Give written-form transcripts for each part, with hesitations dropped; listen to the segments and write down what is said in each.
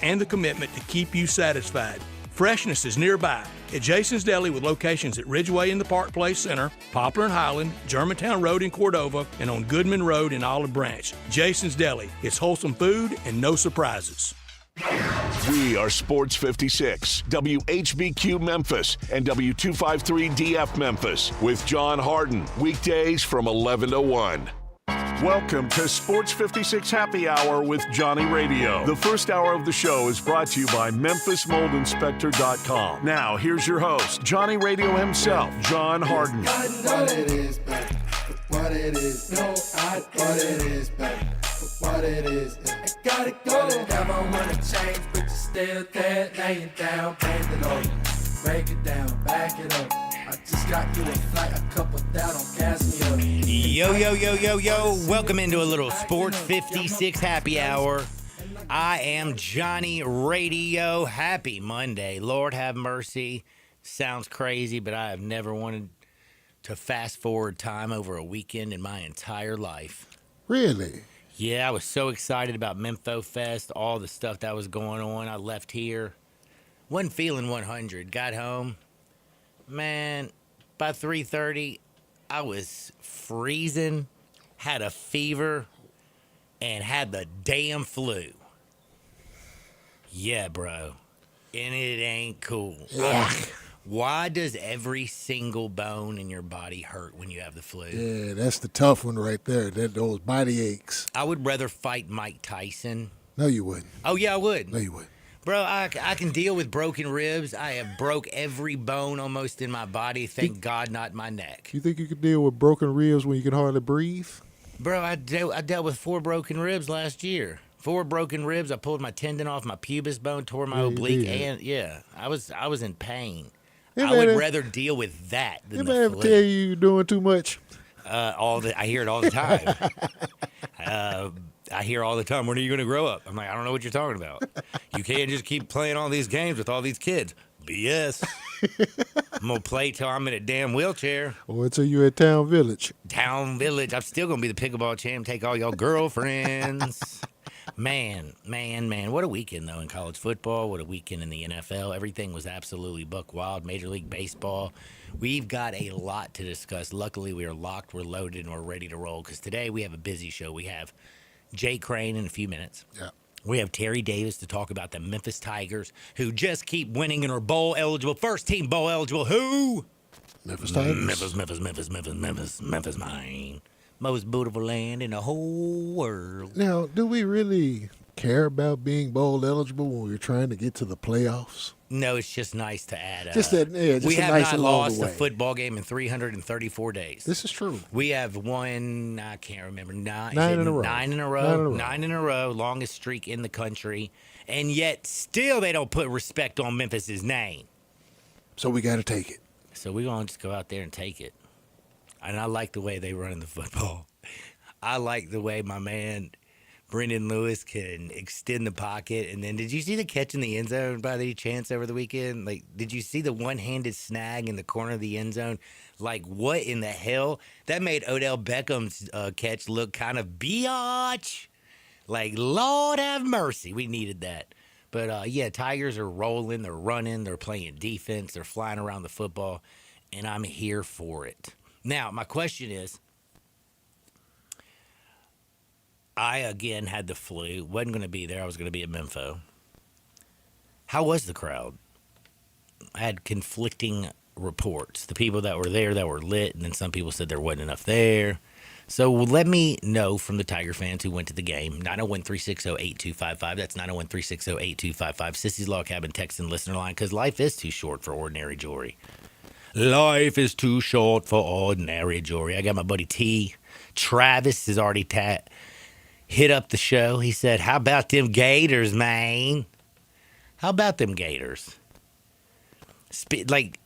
and the commitment to keep you satisfied. Freshness is nearby at Jason's Deli with locations at Ridgeway in the Park Place Center, Poplar and Highland, Germantown Road in Cordova, and on Goodman Road in Olive Branch. Jason's Deli. It's wholesome food and no surprises. We are Sports 56, WHBQ Memphis, and W253DF Memphis with John Harden. Weekdays from 11 to 1. Welcome to Sports 56 Happy Hour with Johnny Radio. The first hour of the show is brought to you by MemphisMoldInspector.com. Now, here's your host, Johnny Radio himself, John Harden. What it is, baby. What it is. No, what it is, baby. What it is. I gotta go. Never wanna change, but you're still there. Laying down, bend it over. Break it down, back it up. I just got you a flight, a couple that don't gas me up. Yo. Welcome into a little Sports 56 Happy Hour. I am Johnny Radio. Happy Monday. Lord have mercy. Sounds crazy, but I have never wanted to fast forward time over a weekend in my entire life. Really? Yeah, I was so excited about Mempho Fest, all the stuff that was going on. I left here. Wasn't feeling 100. Got home. Man, by 3:30, I was freezing, had a fever, and had the damn flu. Yeah, bro. And it ain't cool. Yeah. Why does every single bone in your body hurt when you have the flu? Yeah, that's the tough one right there. Those body aches. I would rather fight Mike Tyson. No, you wouldn't. Oh, yeah, I would. No, you wouldn't. Bro, I can deal with broken ribs. I have broke every bone almost in my body. Thank God not my neck. You think you could deal with broken ribs when you can hardly breathe? Bro, I dealt with 4 broken ribs last year. 4 broken ribs. I pulled my tendon off my pubis bone, tore my oblique, and I was in pain. Hey, I would rather deal with that than the flu. flu. Tell you you're doing too much. I hear it all the time. I hear all the time, when are you going to grow up? I'm like, I don't know what you're talking about. You can't just keep playing all these games with all these kids. BS. I'm going to play till I'm in a damn wheelchair. Or until you're at Town Village. Town Village. I'm still going to be the pickleball champ, take all y'all girlfriends. Man. What a weekend, though, in college football. What a weekend in the NFL. Everything was absolutely buck wild. Major League Baseball. We've got a lot to discuss. Luckily, we are locked, we're loaded, and we're ready to roll, because today we have a busy show. We have Jay Crane in a few minutes. Yeah. We have Terry Davis to talk about the Memphis Tigers, who just keep winning and are bowl eligible. First team bowl eligible. Who? Memphis Tigers. Memphis, mine. Most beautiful land in the whole world. Now, do we really care about being bowl eligible when we're trying to get to the playoffs? No, it's just nice to add. We have nice not along lost the a way. football game in 334 days. This is true. We have won, I can't remember, nine in a row, longest streak in the country, and yet still they don't put respect on Memphis's name. So we got to take it. So we're going to just go out there and take it. And I like the way they run the football. I like the way my man Brendan Lewis can extend the pocket. And then, did you see the catch in the end zone by any chance over the weekend? Like, did you see the one-handed snag in the corner of the end zone? Like, what in the hell? That made Odell Beckham's catch look kind of biatch. Like, Lord have mercy. We needed that. But, yeah, Tigers are rolling. They're running. They're playing defense. They're flying around the football. And I'm here for it. Now, my question is, I, again, had the flu. Wasn't going to be there. I was going to be at Mempho. How was the crowd? I had conflicting reports. The people that were there that were lit, and then some people said there wasn't enough there. So let me know from the Tiger fans who went to the game. 901-360-8255. That's 901-360-8255. Sissy's Log Cabin text and listener line, because life is too short for ordinary jewelry. Life is too short for ordinary jewelry. I got my buddy T. Travis has already hit up the show. He said, how about them Gators, man? How about them Gators? Like,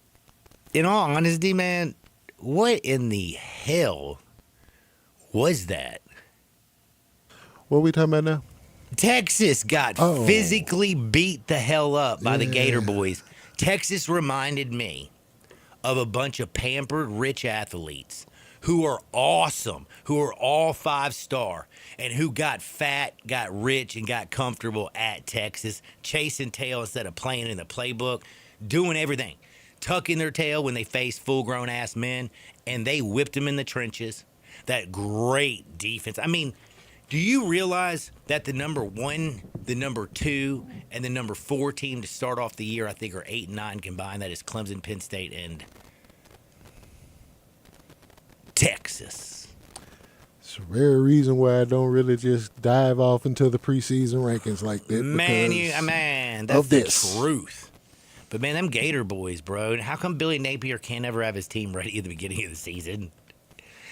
in all honesty, man, what in the hell was that? What are we talking about now? Texas got physically beat the hell up by the Gator boys. Texas reminded me of a bunch of pampered rich athletes who are awesome, who are all 5-star, and who got fat, got rich, and got comfortable at Texas, chasing tail instead of playing in the playbook, doing everything, tucking their tail when they faced full-grown ass men, and they whipped them in the trenches. That great defense. I mean, do you realize that the number 1, the number 2, and the number 4 team to start off the year, I think, are 8 and 9 combined? That is Clemson, Penn State, and Texas. It's a rare reason why I don't really just dive off into the preseason rankings like that. Man, that's the truth. But, man, them Gator boys, bro. And how come Billy Napier can't ever have his team ready at the beginning of the season?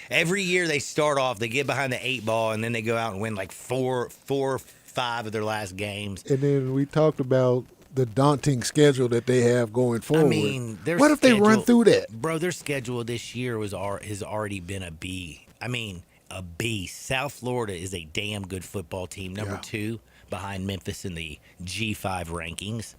Every year they start off, they get behind the 8 ball, and then they go out and win like 4 or 5 of their last games. And then we talked about the daunting schedule that they have going forward. I mean, what if they run through that? Bro, their schedule this year has already been a B. I mean, a B. South Florida is a damn good football team. Number 2 behind Memphis in the G5 rankings.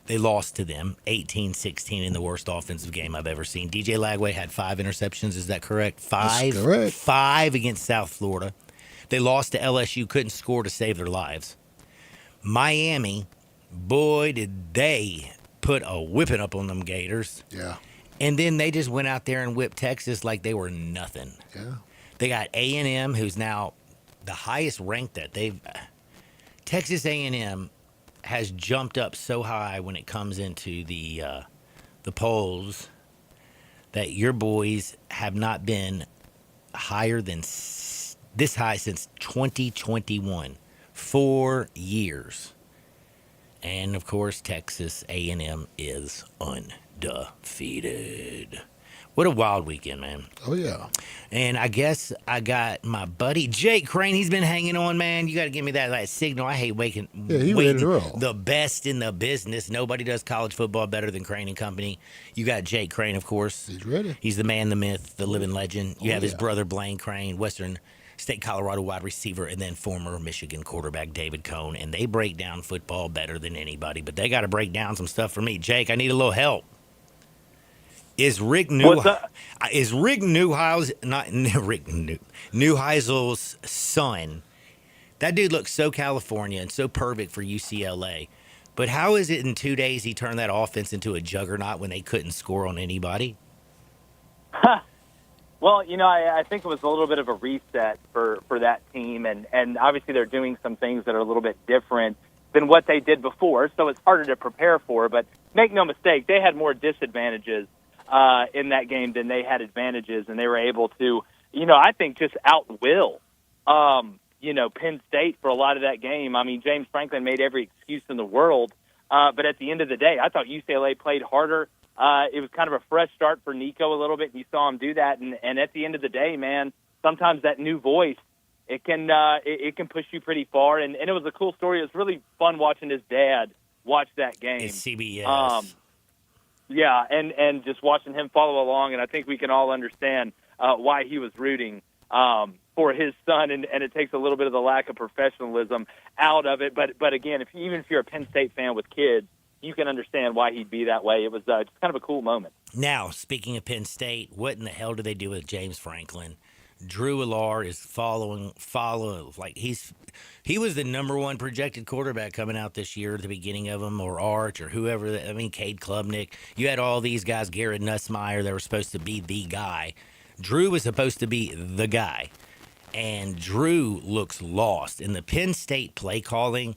They lost to them 18-16 in the worst offensive game I've ever seen. DJ Lagway had 5 interceptions. Is that correct? 5? That's correct. 5 against South Florida. They lost to LSU, couldn't score to save their lives. Miami, boy, did they put a whipping up on them Gators. Yeah. And then they just went out there and whipped Texas like they were nothing. Yeah. They got A&M, who's now the highest ranked that they've. Texas A&M has jumped up so high when it comes into the polls that your boys have not been higher than this high since 2021. 4 years. And, of course, Texas A&M is undefeated. What a wild weekend, man. Oh, yeah. And I guess I got my buddy Jake Crane. He's been hanging on, man. You got to give me that signal. I hate waiting. He ready to roll. The best in the business. Nobody does college football better than Crane and Company. You got Jake Crane, of course. He's ready. He's the man, the myth, the living legend. You have his brother Blaine Crane, Western State Colorado wide receiver, and then former Michigan quarterback David Cohn. And they break down football better than anybody, but they got to break down some stuff for me. Jake, I need a little help. Is Rick Neuheisel's son? That dude looks so California and so perfect for UCLA. But how is it in 2 days he turned that offense into a juggernaut when they couldn't score on anybody? Well, I think it was a little bit of a reset for that team, and obviously they're doing some things that are a little bit different than what they did before, so it's harder to prepare for. But make no mistake, they had more disadvantages in that game than they had advantages, and they were able to, I think just outwill, Penn State for a lot of that game. I mean, James Franklin made every excuse in the world, but at the end of the day, I thought UCLA played harder. It was kind of a fresh start for Nico a little bit, and you saw him do that. And at the end of the day, man, sometimes that new voice, it can push you pretty far. And it was a cool story. It was really fun watching his dad watch that game. It's CBS. Yeah, and just watching him follow along, and I think we can all understand why he was rooting for his son, and it takes a little bit of the lack of professionalism out of it. But again, even if you're a Penn State fan with kids, you can understand why he'd be that way. It was just kind of a cool moment. Now, speaking of Penn State, what in the hell do they do with James Franklin? Drew Allar is following like he was the number 1 projected quarterback coming out this year at the beginning of them, or Arch or whoever. Cade Klubnik. You had all these guys, Garrett Nussmeier, that were supposed to be the guy. Drew was supposed to be the guy, and Drew looks lost. In the Penn State play calling,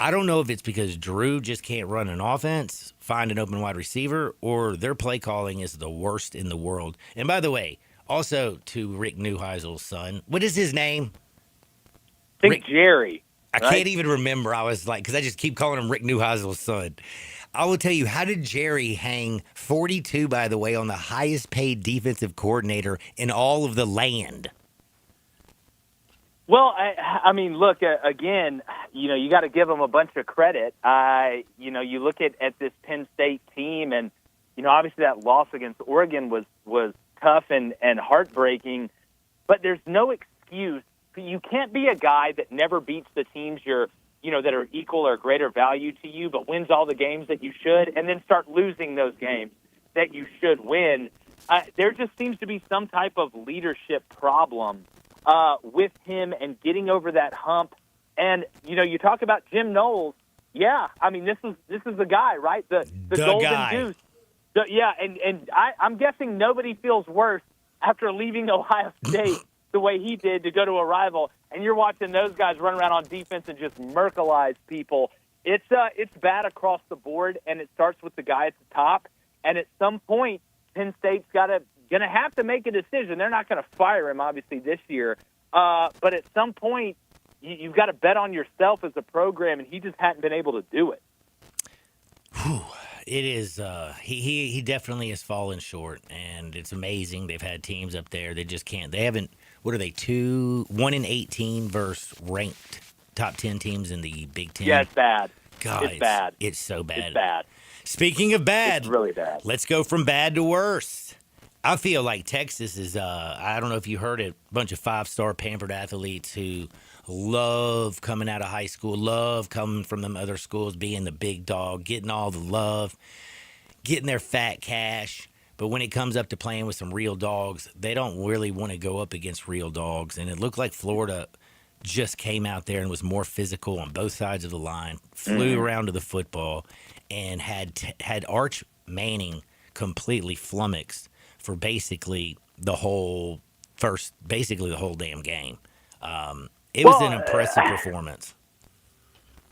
I don't know if it's because Drew just can't run an offense, find an open wide receiver, or their play calling is the worst in the world. And by the way, also to Rick Neuheisel's son, what is his name? I think Jerry. I can't even remember. I was like, because I just keep calling him Rick Neuheisel's son. I will tell you, how did Jerry hang 42, by the way, on the highest paid defensive coordinator in all of the land? Well, I mean, look, again, you got to give them a bunch of credit. You look at this Penn State team, and, obviously that loss against Oregon was tough and heartbreaking, but there's no excuse. You can't be a guy that never beats the teams that are equal or greater value to you, but wins all the games that you should, and then start losing those games that you should win. there just seems to be some type of leadership problem with him and getting over that hump. And, you talk about Jim Knowles. Yeah, I mean, this is the guy, right? The golden guy. goose. And I'm guessing nobody feels worse after leaving Ohio State the way he did to go to a rival. And you're watching those guys run around on defense and just Merkelize people. It's bad across the board, and it starts with the guy at the top. And at some point, Penn State's gonna have to make a decision. They're not going to fire him, obviously, this year. But at some point, you've got to bet on yourself as a program, and he just hadn't been able to do it. Whew. It is. He definitely has fallen short, and it's amazing. They've had teams up there. They just can't. They haven't. What are they? 1-18 versus ranked top 10 teams in the Big Ten. Yeah, it's bad. God, it's bad. It's so bad. It's bad. Speaking of bad, it's really bad. Let's go from bad to worse. I feel like Texas is. I don't know if you heard it. A bunch of 5-star Pampered athletes who love coming out of high school, love coming from them other schools, being the big dog, getting all the love, getting their fat cash. But when it comes up to playing with some real dogs, they don't really want to go up against real dogs. And it looked like Florida just came out there and was more physical on both sides of the line, flew around to the football, and had Arch Manning completely flummoxed for basically the whole damn game. It was an impressive performance.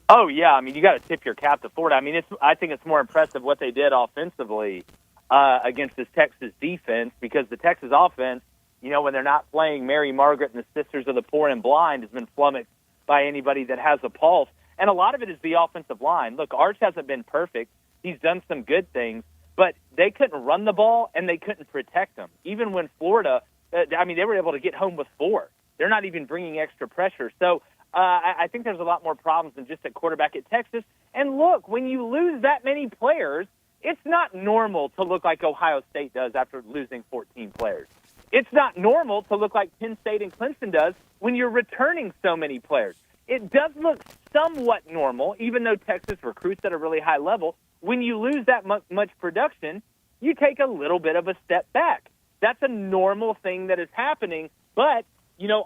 Oh, yeah. I mean, you got to tip your cap to Florida. I mean, I think it's more impressive what they did offensively against this Texas defense, because the Texas offense, when they're not playing Mary Margaret and the Sisters of the Poor and Blind, has been flummoxed by anybody that has a pulse. And a lot of it is the offensive line. Look, Arch hasn't been perfect. He's done some good things, but they couldn't run the ball and they couldn't protect them. Even when Florida, they were able to get home with 4. They're not even bringing extra pressure. So I think there's a lot more problems than just at quarterback at Texas. And look, when you lose that many players, it's not normal to look like Ohio State does after losing 14 players. It's not normal to look like Penn State and Clemson does when you're returning so many players. It does look somewhat normal, even though Texas recruits at a really high level. When you lose that much production, you take a little bit of a step back. That's a normal thing that is happening. But,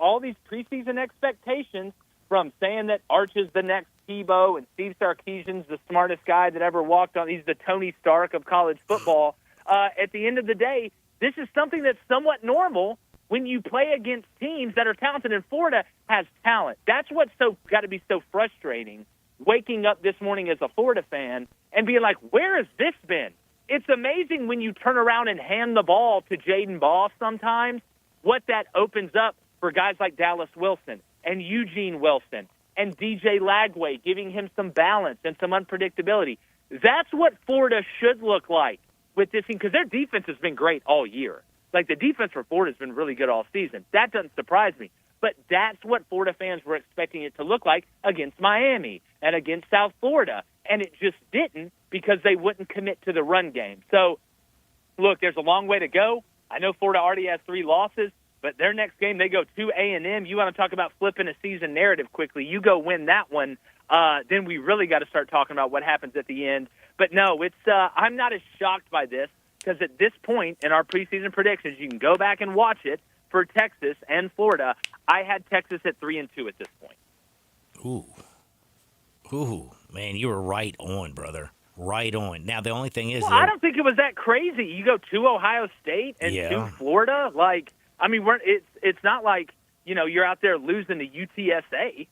all these preseason expectations, from saying that Arch is the next Tebow and Steve Sarkisian's the smartest guy that ever walked on, he's the Tony Stark of college football. At the end of the day, this is something that's somewhat normal when you play against teams that are talented, and Florida has talent. That's what's got to be so frustrating, waking up this morning as a Florida fan and being like, where has this been? It's amazing when you turn around and hand the ball to Jaden Boss sometimes, what that opens up for guys like Dallas Wilson and Eugene Wilson and DJ Lagway, giving him some balance and some unpredictability. That's what Florida should look like with this team, because their defense has been great all year. Like, the defense for Florida has been really good all season. That doesn't surprise me. But that's what Florida fans were expecting it to look like against Miami and against South Florida. And it just didn't, because they wouldn't commit to the run game. So, look, there's a long way to go. I know Florida already has 3 losses, but their next game, they go to A&M. You want to talk about flipping a season narrative quickly. You go win that one, then we really got to start talking about what happens at the end. But no, I'm not as shocked by this, because at this point in our preseason predictions, you can go back and watch it for Texas and Florida. I had Texas at 3-2 at this point. Ooh, man, you were right on, brother. Right on. Now, the only thing is, I don't think it was that crazy. You go to Ohio State and to Florida. Like, I mean, it's not like, you're out there losing to UTSA.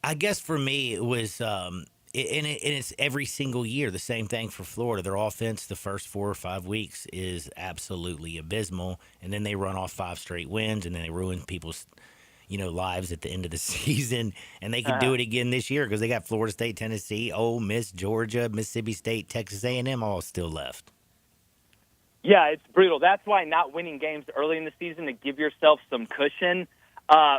I guess for me, it was, and it's every single year the same thing for Florida. Their offense, the first 4 or 5 weeks, is absolutely abysmal, and then they run off 5 straight wins, and then they ruin people's, lives at the end of the season. And they can do it again this year, because they got Florida State, Tennessee, Ole Miss, Georgia, Mississippi State, Texas A&M all still left. Yeah, it's brutal. That's why not winning games early in the season to give yourself some cushion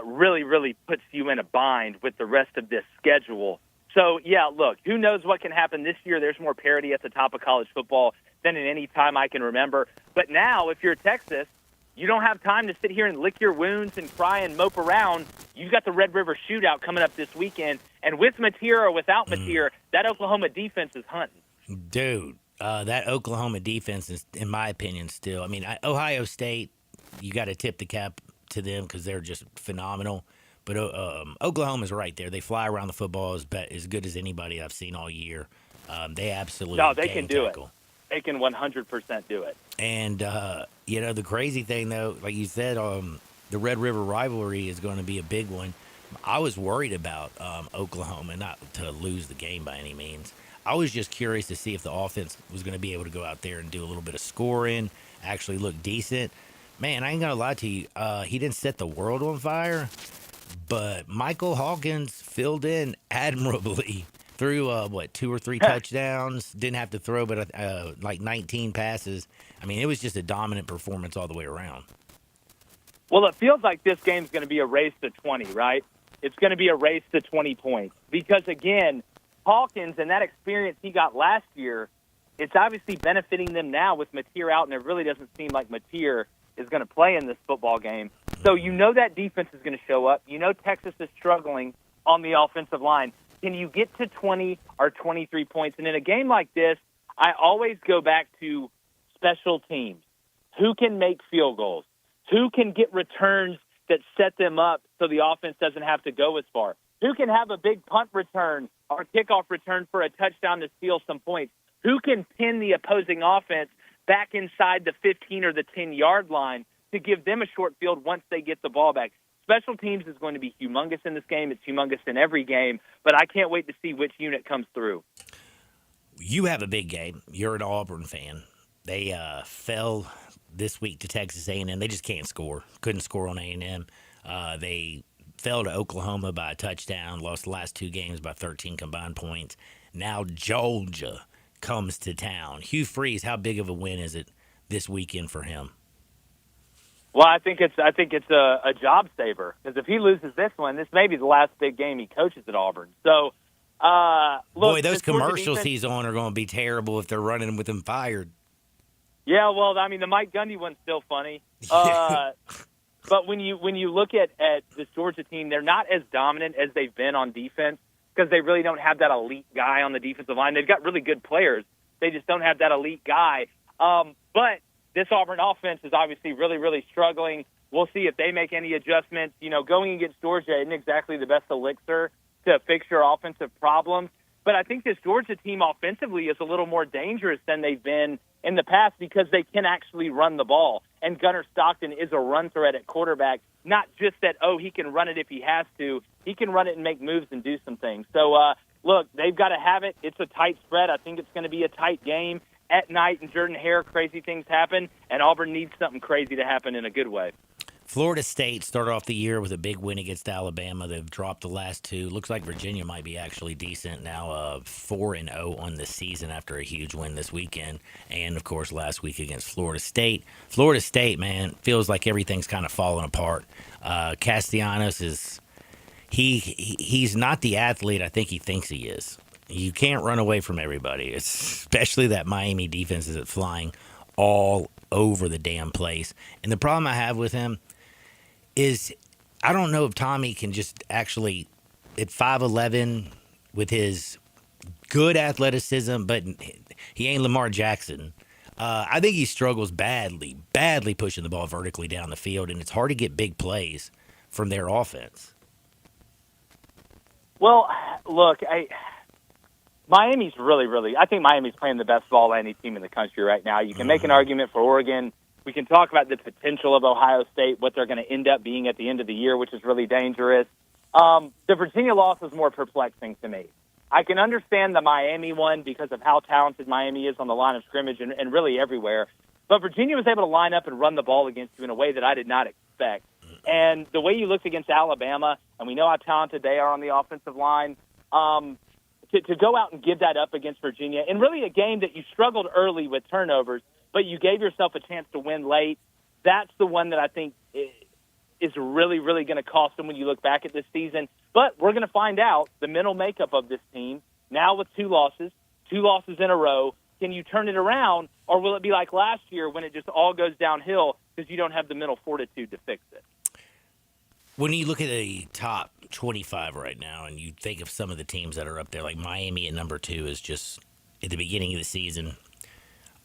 really, really puts you in a bind with the rest of this schedule. So, yeah, look, who knows what can happen this year. There's more parity at the top of college football than at any time I can remember. But now, if you're Texas, you don't have time to sit here and lick your wounds and cry and mope around. You've got the Red River Shootout coming up this weekend. And with Mateer or without Mateer, that Oklahoma defense is hunting. Dude, That Oklahoma defense is, in my opinion, still. I mean, Ohio State, you got to tip the cap to them because they're just phenomenal. But Oklahoma's right there. They fly around the football as good as anybody I've seen all year. They absolutely they can do tackle. it. They can 100% do it. And, the crazy thing, though, like you said, the Red River rivalry is going to be a big one. I was worried about Oklahoma, not to lose the game by any means. I was just curious to see if the offense was going to be able to go out there and do a little bit of scoring, actually look decent. Man, I ain't going to lie to you. He didn't set the world on fire, but Michael Hawkins filled in admirably. Threw, 2 or 3 touchdowns. Didn't have to throw, but like 19 passes. I mean, it was just a dominant performance all the way around. Well, it feels like this game's going to be a race to 20, right? It's going to be a race to 20 points. Because, again, Hawkins and that experience he got last year, it's obviously benefiting them now with Mateer out, and it really doesn't seem like Mateer is going to play in this football game. So you know that defense is going to show up. You know Texas is struggling on the offensive line. Can you get to 20 or 23 points? And in a game like this, I always go back to special teams. Who can make field goals? Who can get returns that set them up so the offense doesn't have to go as far? Who can have a big punt return or kickoff return for a touchdown to steal some points? Who can pin the opposing offense back inside the 15 or the 10-yard line to give them a short field once they get the ball back? Special teams is going to be humongous in this game. It's humongous in every game, but I can't wait to see which unit comes through. You have a big game. You're an Auburn fan. They fell this week to Texas A&M. They just can't score. Couldn't score on A&M. They fell to Oklahoma by a touchdown, lost the last 2 games by 13 combined points. Now Georgia comes to town. Hugh Freeze, how big of a win is it this weekend for him? Well, I think it's a job saver because if he loses this one, this may be the last big game he coaches at Auburn. So, look, boy, those commercials he's on are going to be terrible if they're running with him fired. Yeah, well, I mean, the Mike Gundy one's still funny. But when you look at this Georgia team, they're not as dominant as they've been on defense because they really don't have that elite guy on the defensive line. They've got really good players. They just don't have that elite guy. But this Auburn offense is obviously really, really struggling. We'll see if they make any adjustments. You know, going against Georgia isn't exactly the best elixir to fix your offensive problems. But I think this Georgia team offensively is a little more dangerous than they've been in the past because they can actually run the ball. And Gunnar Stockton is a run threat at quarterback, not just that, he can run it if he has to. He can run it and make moves and do some things. So, look, they've got to have it. It's a tight spread. I think it's going to be a tight game. At night in Jordan-Hare, crazy things happen, and Auburn needs something crazy to happen in a good way. Florida State started off the year with a big win against Alabama. They've dropped the last 2. Looks like Virginia might be actually decent now, 4-0 on the season after a huge win this weekend. And, of course, last week against Florida State. Florida State, man, feels like everything's kind of falling apart. Castellanos is he's not the athlete I think he thinks he is. You can't run away from everybody, especially that Miami defense is flying all over the damn place. And the problem I have with him is I don't know if Tommy can just actually, at 5'11", with his good athleticism, but he ain't Lamar Jackson. I think he struggles badly pushing the ball vertically down the field, and it's hard to get big plays from their offense. Well, look, Miami's really, I think Miami's playing the best ball of any team in the country right now. You can make an argument for Oregon. We can talk about the potential of Ohio State, what they're going to end up being at the end of the year, which is really dangerous. The Virginia loss is more perplexing to me. I can understand the Miami one because of how talented Miami is on the line of scrimmage and really everywhere. But Virginia was able to line up and run the ball against you in a way that I did not expect. And the way you looked against Alabama, and we know how talented they are on the offensive line, to go out and give that up against Virginia, and really a game that you struggled early with turnovers, but you gave yourself a chance to win late, that's the one that I think is really, really going to cost them when you look back at this season. But we're going to find out the mental makeup of this team now with 2 losses in a row. Can you turn it around, or will it be like last year when it just all goes downhill because you don't have the mental fortitude to fix it? When you look at the top 25 right now and you think of some of the teams that are up there, like Miami at number 2 is just at the beginning of the season,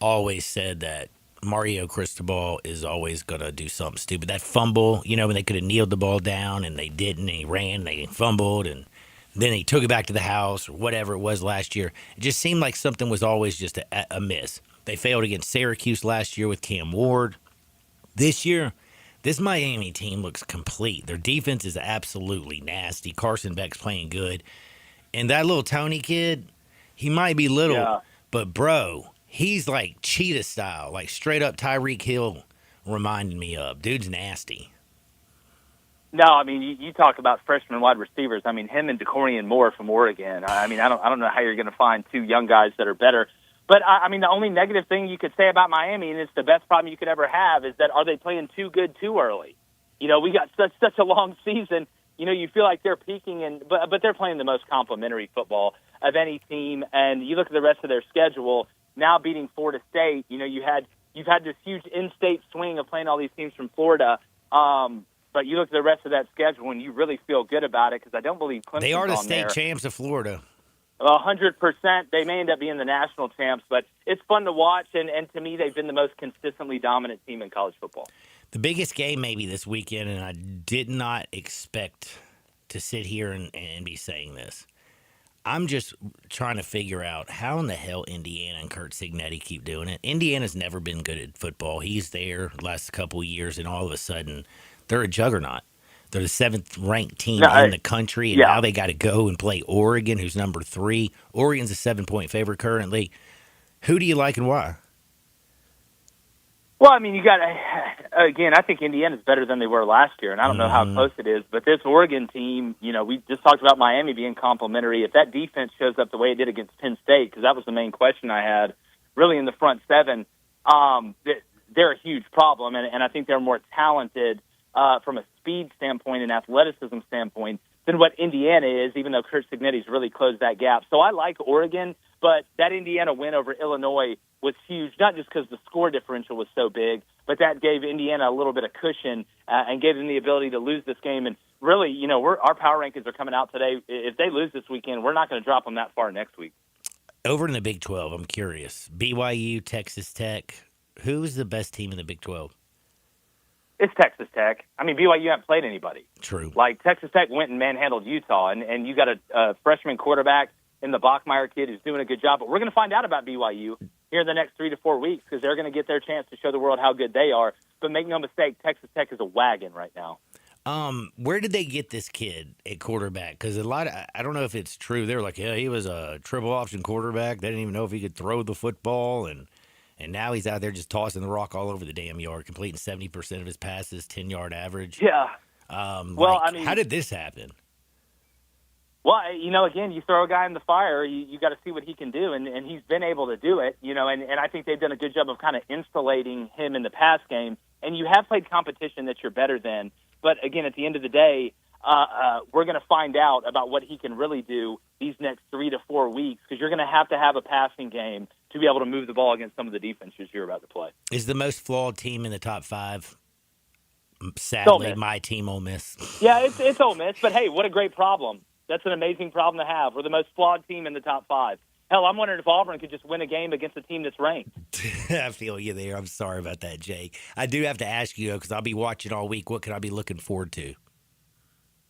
always said that Mario Cristobal is always going to do something stupid. That fumble, when they could have kneeled the ball down and they didn't, and he ran, and they fumbled, and then he took it back to the house or whatever it was last year. It just seemed like something was always just a miss. They failed against Syracuse last year with Cam Ward. This year, this Miami team looks complete. Their defense is absolutely nasty. Carson Beck's playing good. And that little Tony kid, he might be little, but bro, he's like cheetah style, like straight up Tyreek Hill reminded me of. Dude's nasty. No, I mean, you talk about freshman wide receivers. I mean, him and DeCorian Moore from Oregon. I mean, I don't know how you're going to find two young guys that are better. But, I mean, the only negative thing you could say about Miami, and it's the best problem you could ever have, is that are they playing too good too early? We got such a long season. You feel like they're peaking, but they're playing the most complimentary football of any team. And you look at the rest of their schedule, now beating Florida State. You've had this huge in-state swing of playing all these teams from Florida. But you look at the rest of that schedule, and you really feel good about it because I don't believe Clemson's on there. They are the state champs of Florida. 100%. They may end up being the national champs, but it's fun to watch, and to me, they've been the most consistently dominant team in college football. The biggest game maybe this weekend, and I did not expect to sit here and be saying this. I'm just trying to figure out how in the hell Indiana and Kurt Cignetti keep doing it. Indiana's never been good at football. He's there the last couple of years, and all of a sudden, they're a juggernaut. They're the 7th-ranked team in the country, and now they got to go and play Oregon, who's number 3. Oregon's a 7-point favorite currently. Who do you like and why? Well, I mean, again, I think Indiana's better than they were last year, and I don't know how close it is, but this Oregon team, we just talked about Miami being complimentary. If that defense shows up the way it did against Penn State, because that was the main question I had, really in the front seven, they're a huge problem, and I think they're more talented from a speed standpoint and athleticism standpoint than what Indiana is, even though Kurt Cignetti's really closed that gap. So I like Oregon, but that Indiana win over Illinois was huge, not just because the score differential was so big, but that gave Indiana a little bit of cushion and gave them the ability to lose this game. And really, our power rankings are coming out today. If they lose this weekend, we're not going to drop them that far next week. Over in the Big 12, I'm curious. BYU, Texas Tech, who's the best team in the Big 12? It's Texas Tech. I mean, BYU haven't played anybody. True. Like, Texas Tech went and manhandled Utah, and you got a freshman quarterback in the Bachmeier kid who's doing a good job. But we're going to find out about BYU here in the next 3 to 4 weeks because they're going to get their chance to show the world how good they are. But make no mistake, Texas Tech is a wagon right now. Where did they get this kid at quarterback? Because I don't know if it's true. They were like, yeah, he was a triple option quarterback. They didn't even know if he could throw the football, and now he's out there just tossing the rock all over the damn yard, completing 70% of his passes, 10-yard average. Yeah. How did this happen? Well, again, you throw a guy in the fire, you got to see what he can do, and he's been able to do it, and I think they've done a good job of kind of insulating him in the pass game, and you have played competition that you're better than, but again, at the end of the day, we're going to find out about what he can really do these next 3 to 4 weeks because you're going to have a passing game to be able to move the ball against some of the defenses you're about to play. Is the most flawed team in the top 5, sadly, my team, Ole Miss? Yeah, it's Ole Miss, but hey, what a great problem. That's an amazing problem to have. We're the most flawed team in the top 5. Hell, I'm wondering if Auburn could just win a game against a team that's ranked. I feel you there. I'm sorry about that, Jake. I do have to ask you, because I'll be watching all week, what can I be looking forward to?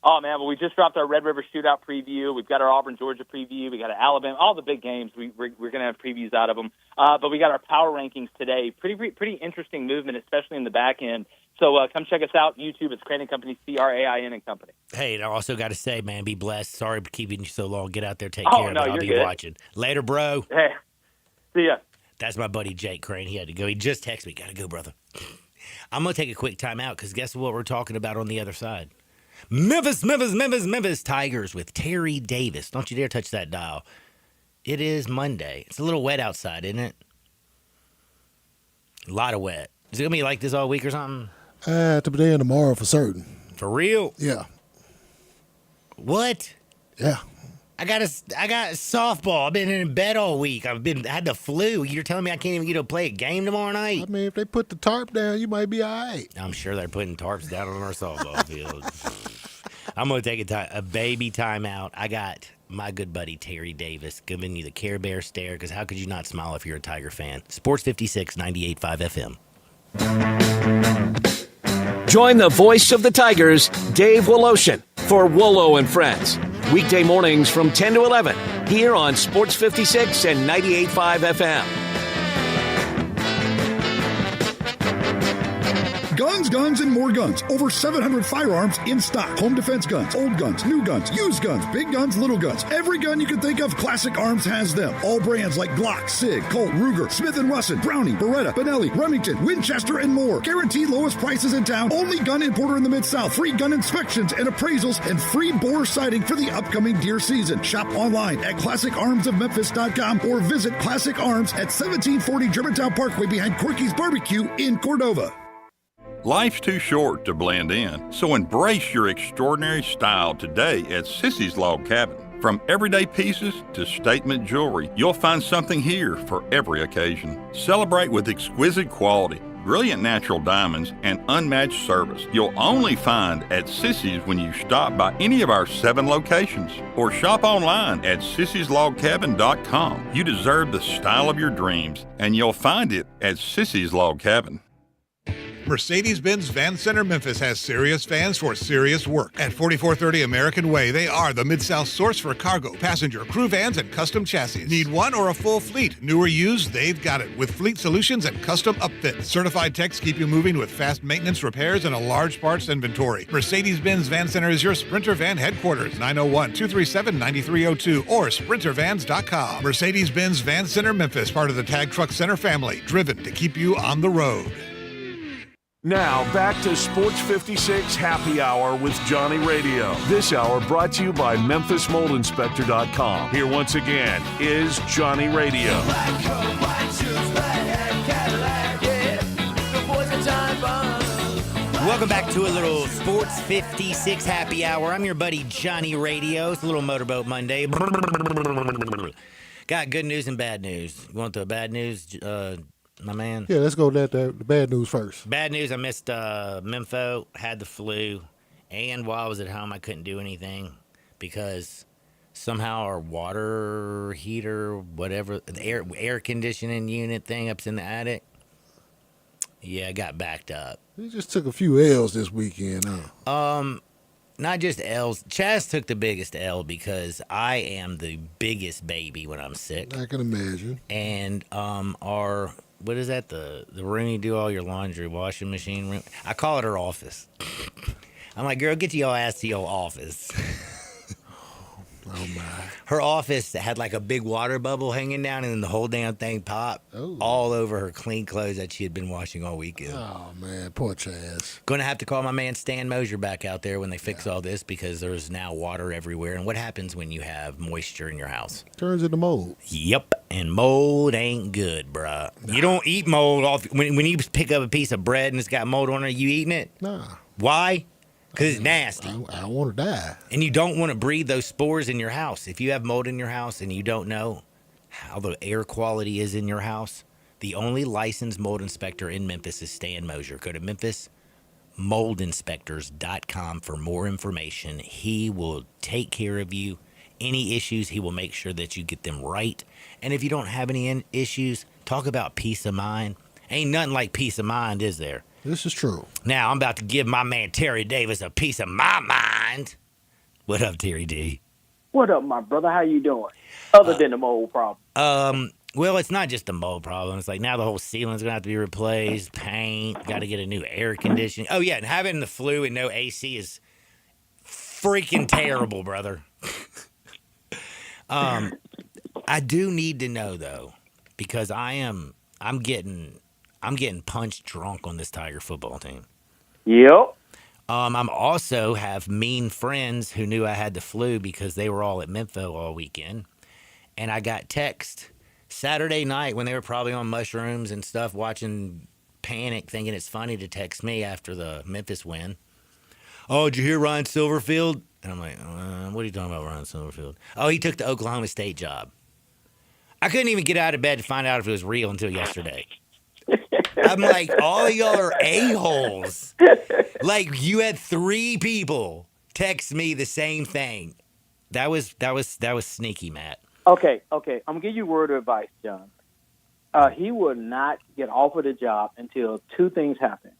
Oh, man, well, we just dropped our Red River Shootout preview. We've got our Auburn-Georgia preview. We got our Alabama, all the big games. We're going to have previews out of them. But we got our power rankings today. Pretty interesting movement, especially in the back end. So come check us out. YouTube, it's Crain & Company, C-R-A-I-N and Company. Hey, and I also got to say, man, be blessed. Sorry for keeping you so long. Get out there, take care of it. I'll be watching. Later, bro. Hey, see ya. That's my buddy Jake Crain. He had to go. He just texted me. Got to go, brother. I'm going to take a quick time out because guess what we're talking about on the other side? Memphis Tigers with Terry Davis. Don't you dare touch that dial. It is Monday. It's a little wet outside, isn't it? A lot of wet. Is it going to be like this all week or something? Today and tomorrow for certain. For real? Yeah. What? Yeah. I got softball. I've been in bed all week. Had the flu. You're telling me I can't even get to play a game tomorrow night? I mean, if they put the tarp down, you might be all right. I'm sure they're putting tarps down on our softball field. I'm going to take a baby timeout. I got my good buddy Terry Davis giving you the Care Bear stare, because how could you not smile if you're a Tiger fan? Sports 56, 98.5 FM. Join the voice of the Tigers, Dave Woloshin, for Wolo and Friends. Weekday mornings from 10 to 11 here on Sports 56 and 98.5 FM. Guns, guns, and more guns. Over 700 firearms in stock. Home defense guns, old guns, new guns, used guns, big guns, little guns. Every gun you can think of, Classic Arms has them. All brands like Glock, Sig, Colt, Ruger, Smith & Wesson, Brownie, Beretta, Benelli, Remington, Winchester, and more. Guaranteed lowest prices in town. Only gun importer in the Mid-South. Free gun inspections and appraisals and free bore sighting for the upcoming deer season. Shop online at ClassicArmsOfMemphis.com or visit Classic Arms at 1740 Germantown Parkway behind Corky's Barbecue in Cordova. Life's too short to blend in, so embrace your extraordinary style today at Sissy's Log Cabin. From everyday pieces to statement jewelry, you'll find something here for every occasion. Celebrate with exquisite quality, brilliant natural diamonds, and unmatched service you'll only find at Sissy's when you stop by any of our 7 locations or shop online at sissyslogcabin.com. You deserve the style of your dreams, and you'll find it at Sissy's Log Cabin. Mercedes-Benz Van Center Memphis has serious vans for serious work. At 4430 American Way, they are the Mid-South source for cargo, passenger, crew vans, and custom chassis. Need one or a full fleet? New or used, they've got it. With fleet solutions and custom upfits. Certified techs keep you moving with fast maintenance, repairs, and a large parts inventory. Mercedes-Benz Van Center is your Sprinter Van headquarters. 901-237-9302 or sprintervans.com. Mercedes-Benz Van Center Memphis, part of the Tag Truck Center family. Driven to keep you on the road. Now, back to Sports 56 Happy Hour with Johnny Radio. This hour brought to you by MemphisMoldInspector.com. Here once again is Johnny Radio. Welcome back to a little Sports 56 Happy Hour. I'm your buddy Johnny Radio. It's a little Motorboat Monday. Got good news and bad news. You want the bad news, my man? Yeah, let's go the bad news first. Bad news, I missed Mempho, had the flu, and while I was at home, I couldn't do anything because somehow our water heater, whatever, the air conditioning unit thing up in the attic, yeah, it got backed up. You just took a few L's this weekend, huh? Not just L's. Chaz took the biggest L because I am the biggest baby when I'm sick. I can imagine. And our, what is that, the room you do all your laundry, washing machine room? I call it her office. I'm like, girl, get your ass to your office. Oh, my. Her office had like a big water bubble hanging down, and then the whole damn thing popped all over her clean clothes that she had been washing all weekend. Oh, man, poor Chaz. Going to have to call my man Stan Mosier back out there when they fix all this because there's now water everywhere. And what happens when you have moisture in your house? Turns into mold. Yep, and mold ain't good, bruh. You don't eat mold off. When you pick up a piece of bread and it's got mold on it, you eating it? Nah. Why? Because it's nasty. I don't want to die. And you don't want to breathe those spores in your house. If you have mold in your house and you don't know how the air quality is in your house, the only licensed mold inspector in Memphis is Stan Mosier. Go to MemphisMoldInspectors.com for more information. He will take care of you. Any issues, he will make sure that you get them right. And if you don't have any issues, talk about peace of mind. Ain't nothing like peace of mind, is there? This is true. Now, I'm about to give my man Terry Davis a piece of my mind. What up, Terry D? What up, my brother? How you doing? Other than the mold problem. Well, it's not just the mold problem. It's like now the whole ceiling's going to have to be replaced, paint, got to get a new air conditioning. Oh, yeah, and having the flu and no AC is freaking terrible, brother. I do need to know, though, because I'm getting punch drunk on this Tiger football team. Yep. I'm also have mean friends who knew I had the flu because they were all at Mempho all weekend. And I got text Saturday night when they were probably on mushrooms and stuff, watching Panic, thinking it's funny to text me after the Memphis win. Oh, did you hear Ryan Silverfield? And I'm like, what are you talking about, Ryan Silverfield? Oh, he took the Oklahoma State job. I couldn't even get out of bed to find out if it was real until yesterday. I'm like, all y'all are a-holes. Like, you had 3 people text me the same thing. that was sneaky, Matt. Okay. I'm gonna give you a word of advice, John. He will not get offered a job until two things happen.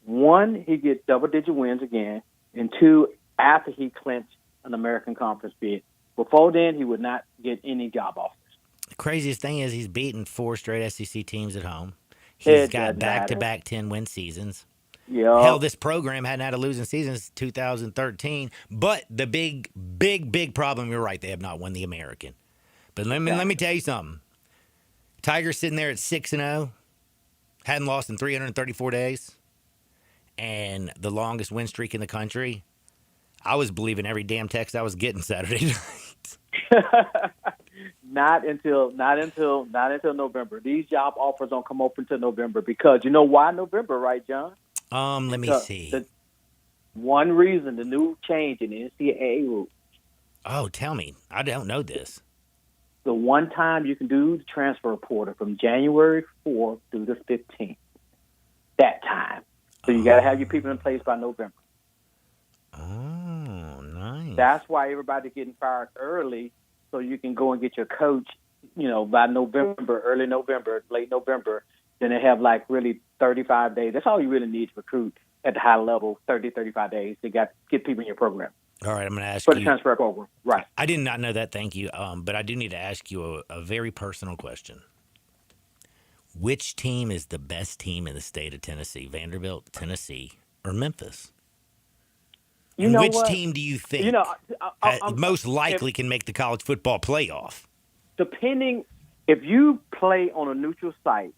One, he gets double-digit wins again, and two, after he clinched an American Conference bid. Before then, he would not get any job offers. The craziest thing is he's beaten 4 straight SEC teams at home. He's got back-to-back 10-win seasons. Yeah. Hell, this program hadn't had a losing season since 2013. But the big problem, you're right, they have not won the American. But let me tell you something. Tigers sitting there at 6-0, hadn't lost in 334 days, and the longest win streak in the country. I was believing every damn text I was getting Saturday night. Not until November. These job offers don't come open until November because you know why November, right, John? Let me see. One reason, the new change in the NCAA rules. Oh, tell me. I don't know this. The one time you can do the transfer portal from January 4th through the 15th. That time. So you got to have your people in place by November. Oh, nice. That's why everybody's getting fired early so you can go and get your coach, by November, early November, late November. Then they have like really 35 days. That's all you really need to recruit at the high level, 30, 35 days. You got to get people in your program. All right, I'm going to ask you. For the transfer program, right. I did not know that, thank you. But I do need to ask you a very personal question. Which team is the best team in the state of Tennessee? Vanderbilt, Tennessee, or Memphis? Which team do you think most likely can make the college football playoff? Depending, if you play on a neutral site,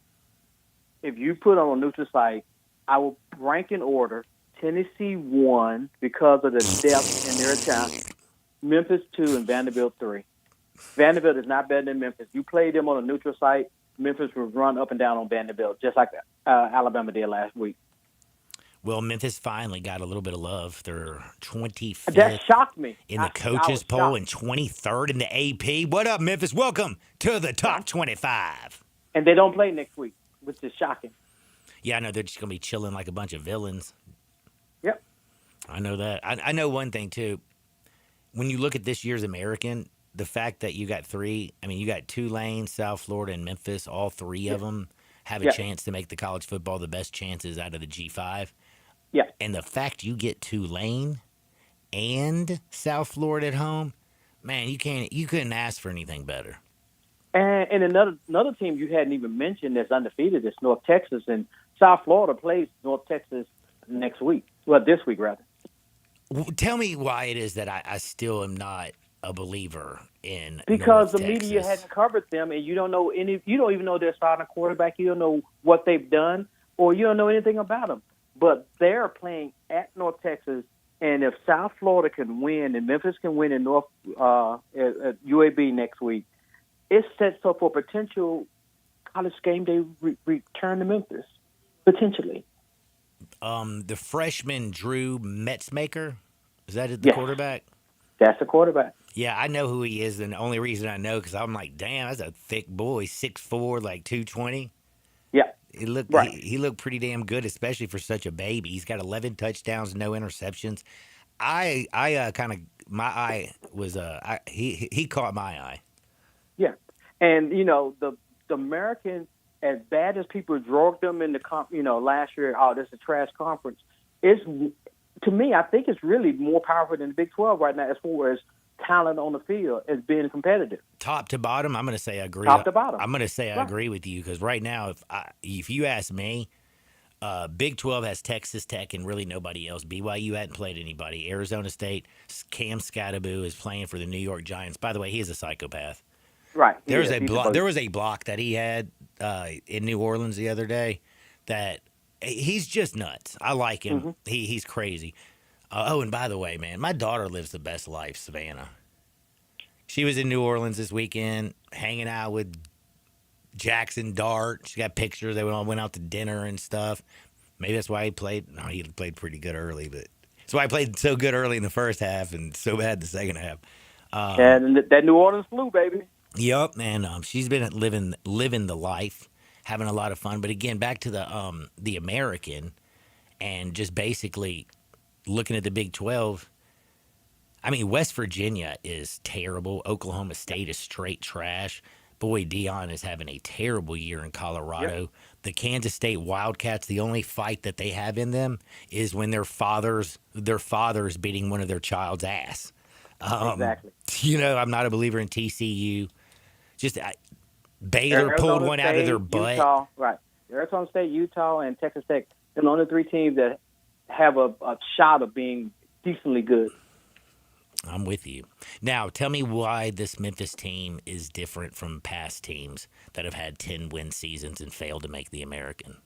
I will rank in order. Tennessee 1 because of the depth in their talent. Memphis 2 and Vanderbilt 3. Vanderbilt is not better than Memphis. You play them on a neutral site, Memphis will run up and down on Vanderbilt, just like Alabama did last week. Well, Memphis finally got a little bit of love. They're 25th. That shocked me. In the coaches poll and 23rd in the AP. What up, Memphis? Welcome to the top 25. And they don't play next week, which is shocking. Yeah, I know. They're just going to be chilling like a bunch of villains. Yep. I know that. I know one thing, too. When you look at this year's American, the fact that you got you got Tulane, South Florida, and Memphis, all three of them have a chance to make the college football the best chances out of the G5. Yeah. And the fact you get Tulane and South Florida at home, man, you couldn't ask for anything better. And another team you hadn't even mentioned that's undefeated is North Texas, and South Florida plays North Texas next week. Well, this week rather. Tell me why it is that I still am not a believer in because North the Texas. media hadn't covered them, and you don't even know their starting quarterback. You don't know what they've done, or you don't know anything about them. But they're playing at North Texas, and if South Florida can win and Memphis can win in at UAB next week, it sets up for potential college game day return to Memphis, potentially. The freshman Drew Metzmaker, is that the quarterback? That's the quarterback. Yeah, I know who he is, and the only reason I know because I'm like, damn, that's a thick boy, 6'4", like 220. Yeah. He looked pretty damn good, especially for such a baby. He's got 11 touchdowns, no interceptions. My eye was he caught my eye. Yeah, and the Americans, as bad as people drug them in the last year, this is a trash conference. To me, I think it's really more powerful than the Big 12 right now as far as talent on the field as being competitive. Top to bottom, I'm going to say I agree. Top to bottom. I'm going to say I agree with you because right now, if you ask me, Big 12 has Texas Tech and really nobody else. BYU hadn't played anybody. Arizona State, Cam Scatteraboo is playing for the New York Giants. By the way, he is a psychopath. Right. There was a block that he had in New Orleans the other day that he's just nuts. I like him. Mm-hmm. He's crazy. And by the way, man, my daughter lives the best life, Savannah. She was in New Orleans this weekend, hanging out with Jackson Dart. She got pictures. They all went out to dinner and stuff. Maybe that's why he played. No, he played pretty good early, but that's why he played so good early in the first half and so bad the second half. And that New Orleans flu, baby. Yep, and she's been living the life, having a lot of fun. But again, back to the American, and just basically looking at the Big 12. I mean, West Virginia is terrible. Oklahoma State is straight trash. Boy, Deion is having a terrible year in Colorado. Yep. The Kansas State Wildcats, the only fight that they have in them is when their father's beating one of their child's ass. Exactly. You know, I'm not a believer in TCU. Just Baylor Arizona pulled one out of State, their butt. Utah, right. Arizona State, Utah, and Texas Tech. They're the only three teams that have a shot of being decently good. I'm with you. Now, tell me why this Memphis team is different from past teams that have had 10-win seasons and failed to make the American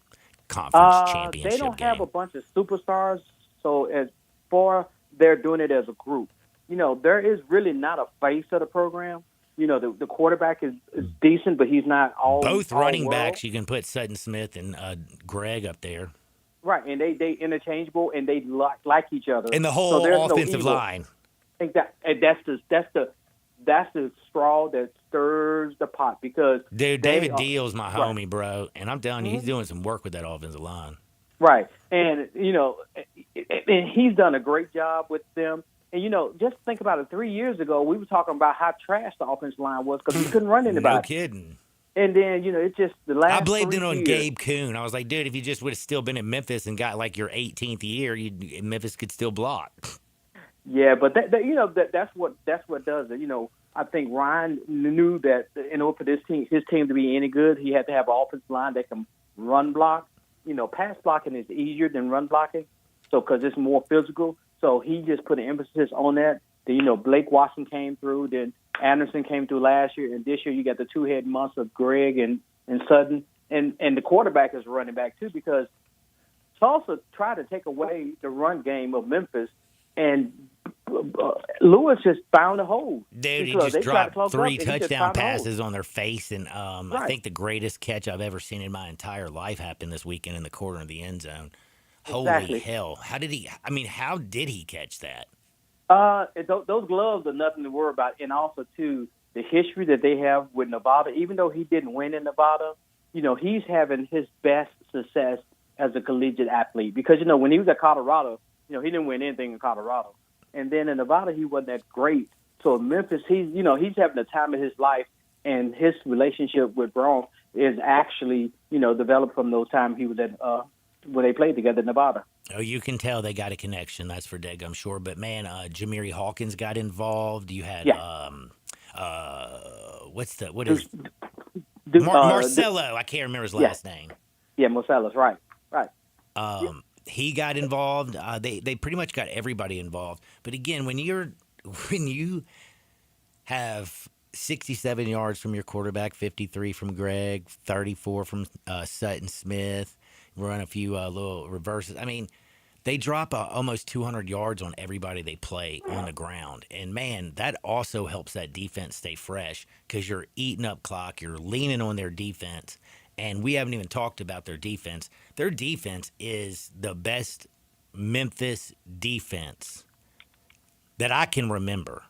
Conference Championship They don't game. have a bunch of superstars, so as far they're doing it as a group. You know, there is really not a face of the program. You know, the quarterback is decent, but he's not all. Both all running world. backs, you can put Sutton Smith and Greg up there. Right, and they interchangeable and they like each other. And the So whole there's no offensive evil. line. Exactly. That's the straw that stirs the pot because Dude, they David are- Deal's my right. homie, bro. And I'm telling you, he's doing some work with that offensive line. Right, and you know, and he's done a great job with them. And you know, just think about it. 3 years ago, we were talking about how trash the offensive line was because we couldn't run anybody. No kidding. And then you know, it's just the last. I blamed 3 it on years. Gabe Kuhn. I was like, dude, if you just would have still been in Memphis and got like your 18th year, Memphis could still block. Yeah, but that you know that's what does it. You know, I think Ryan knew that in order for his team to be any good, he had to have an offensive line that can run block. You know, pass blocking is easier than run blocking, so because it's more physical. So he just put an emphasis on that. Then, you know, Blake Watson came through. Then Anderson came through last year, and this year you got the two-head monster of Greg and Sutton, and the quarterback is running back too because Tulsa tried to take away the run game of Memphis, and Lewis just found a hole. Dude, he Because just they tried to dropped close 3 up, and he just touchdown found a hole. passes on their face. And I Right. think the greatest catch I've ever seen in my entire life happened this weekend in the corner of the end zone. Exactly. Holy hell. How did he catch that? Those gloves are nothing to worry about, and also too the history that they have with Nevada. Even though he didn't win in Nevada, you know he's having his best success as a collegiate athlete because you know when he was at Colorado, you know he didn't win anything in Colorado, and then in Nevada he wasn't that great. So in Memphis, he's having the time of his life, and his relationship with Braun is actually developed from those time he was at when they played together in Nevada. Oh, you can tell they got a connection. That's for Deg, I'm sure. But man, Jamiri Hawkins got involved. You had Marcelo? I can't remember his last name. Yeah, Marcelo's right. He got involved. They pretty much got everybody involved. But again, when you have 67 yards from your quarterback, 53 from Greg, 34 from Sutton Smith, run a few little reverses. I mean, they drop almost 200 yards on everybody they play on the ground. And, man, that also helps that defense stay fresh because you're eating up clock. You're leaning on their defense. And we haven't even talked about their defense. Their defense is the best Memphis defense that I can remember.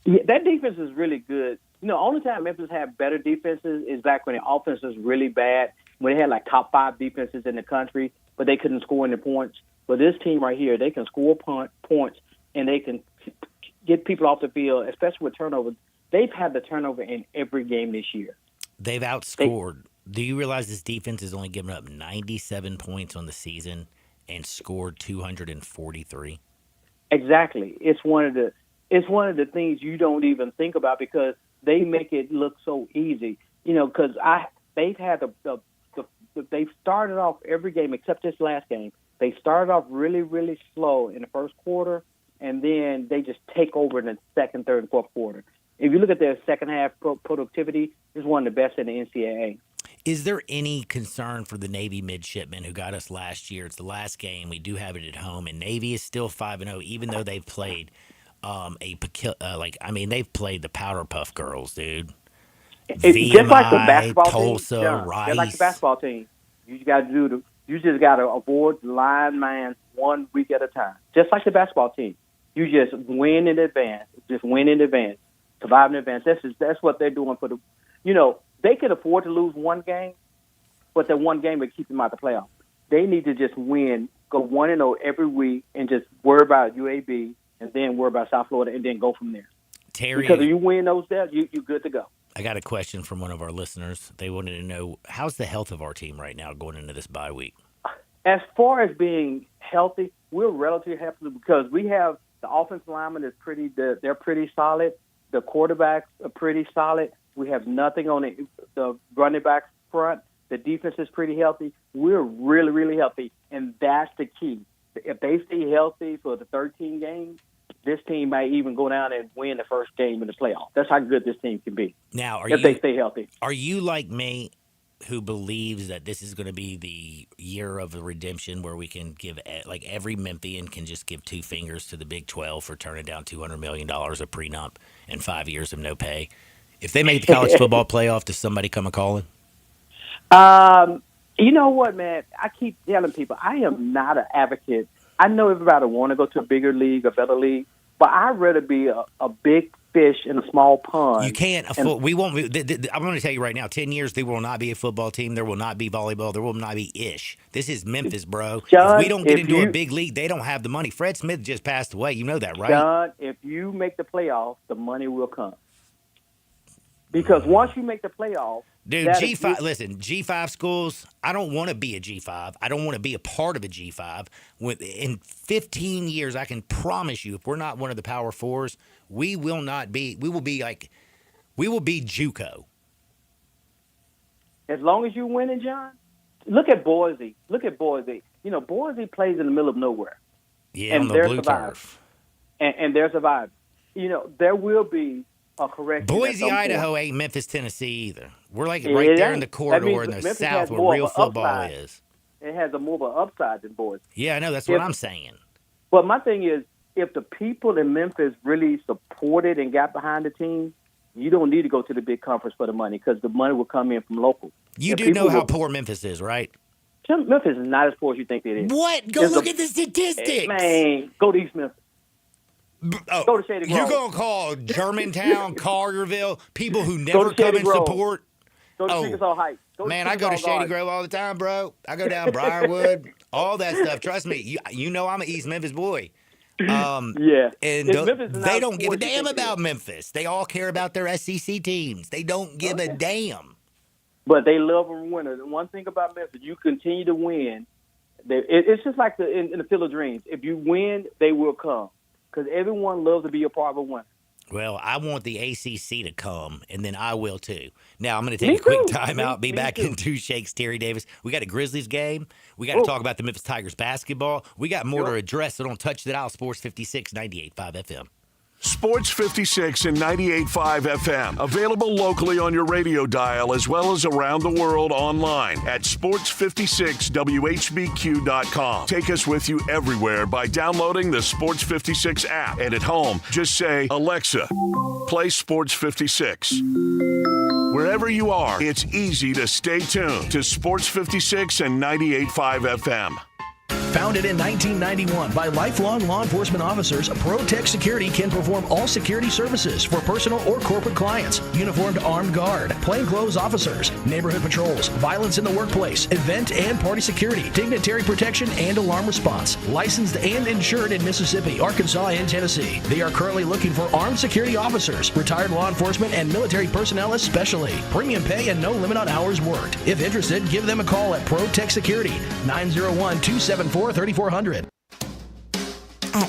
Yeah, that defense is really good. Only time Memphis had better defenses is back when the offense was really bad, when they had like top 5 defenses in the country, but they couldn't score any points. But this team right here, they can score points, and they can get people off the field, especially with turnovers. They've had the turnover in every game this year. They've outscored. Do you realize this defense has only given up 97 points on the season and scored 243? Exactly. It's one of the things you don't even think about because they make it look so easy. Because they've had they've started off every game except this last game. They started off really, really slow in the first quarter, and then they just take over in the second, third, and fourth quarter. If you look at their second half productivity, it's one of the best in the NCAA. Is there any concern for the Navy midshipmen who got us last year? It's the last game. We do have it at home, and Navy is still 5-0, even though they've played they've played the Powder Puff Girls, dude. VMI, just like the basketball Tulsa, team, Rice. just like the basketball team. You just got to avoid the line man 1 week at a time. Just like the basketball team, you just win in advance. Survive in advance. That's what they're doing for the. They can afford to lose one game, but that one game would keep them out of the playoffs. They need to just win go 1-0 every week and just worry about UAB and then worry about South Florida and then go from there. Terry, because if you win those there, you're good to go. I got a question from one of our listeners. They wanted to know, how's the health of our team right now going into this bye week? As far as being healthy, we're relatively healthy because we have the offensive lineman is they're pretty solid. The quarterbacks are pretty solid. We have nothing on the running back front. The defense is pretty healthy. We're really, really healthy, and that's the key. If they stay healthy for the 13 games, this team might even go down and win the first game in the playoff. That's how good this team can be. Now, if they stay healthy. Are you like me, who believes that this is going to be the year of the redemption, where we can give, like, every Memphian can just give 2 fingers to the Big 12 for turning down $200 million of prenup and 5 years of no pay? If they make the college football playoff, does somebody come a calling? You know what, man? I keep telling people I am not an advocate. I know everybody want to go to a bigger league, a better league, but I'd rather be a big fish in a small pond. You can't afford. We won't. I'm going to tell you right now. 10 years, there will not be a football team. There will not be volleyball. There will not be ish. This is Memphis, bro. John, if we don't get into a big league, they don't have the money. Fred Smith just passed away. You know that, right? John, if you make the playoffs, the money will come. Because once you make the playoffs, dude, G5. Listen, G5 schools. I don't want to be a G5. I don't want to be a part of a G5. In 15 years, I can promise you, if we're not one of the Power Fours, we will not be. We will be JUCO. As long as you're winning, John. Look at Boise. You know, Boise plays in the middle of nowhere. Yeah, and on the blue turf. And they're surviving. You know, there will be a correction. Boise, Idaho ain't Memphis, Tennessee either. We're like right there in the corridor in the Memphis South where real football is. It has more of an upside than Boise. Yeah, I know. That's what I'm saying. But my thing is, if the people in Memphis really supported and got behind the team, you don't need to go to the big conference for the money because the money will come in from local. You do know how poor Memphis is, right? Memphis is not as poor as you think it is. What? Go look at the statistics. Man, go to East Memphis. Go to Shady Grove. You're going to call Germantown, Collierville, people who never come and support? Go to Chickasaw Heights. Man, I go to Shady Grove all the time, bro. I go down Briarwood, all that stuff. Trust me. You know I'm an East Memphis boy. Yeah. And they don't give a damn about Memphis. They all care about their SEC teams. They don't give a damn. But they love a winner. The one thing about Memphis, you continue to win. It's just like in the Field of Dreams. If you win, they will come. Because everyone loves to be a part of a winner. Well, I want the ACC to come, and then I will too. Now, I'm going to take a quick timeout, be back in 2 shakes, Terry Davis. We got a Grizzlies game. We got to talk about the Memphis Tigers basketball. We got more to address, so don't touch that dial. Sports 56, 98.5 FM. Sports 56 and 98.5 FM. Available locally on your radio dial as well as around the world online at sports56whbq.com. Take us with you everywhere by downloading the Sports 56 app. And at home, just say, Alexa, play Sports 56. Wherever you are, it's easy to stay tuned to Sports 56 and 98.5 FM. Founded in 1991 by lifelong law enforcement officers, ProTech Security can perform all security services for personal or corporate clients. Uniformed armed guard, plainclothes officers, neighborhood patrols, violence in the workplace, event and party security, dignitary protection, and alarm response. Licensed and insured in Mississippi, Arkansas, and Tennessee. They are currently looking for armed security officers, retired law enforcement, and military personnel especially. Premium pay and no limit on hours worked. If interested, give them a call at ProTech Security, 901-274-3400. At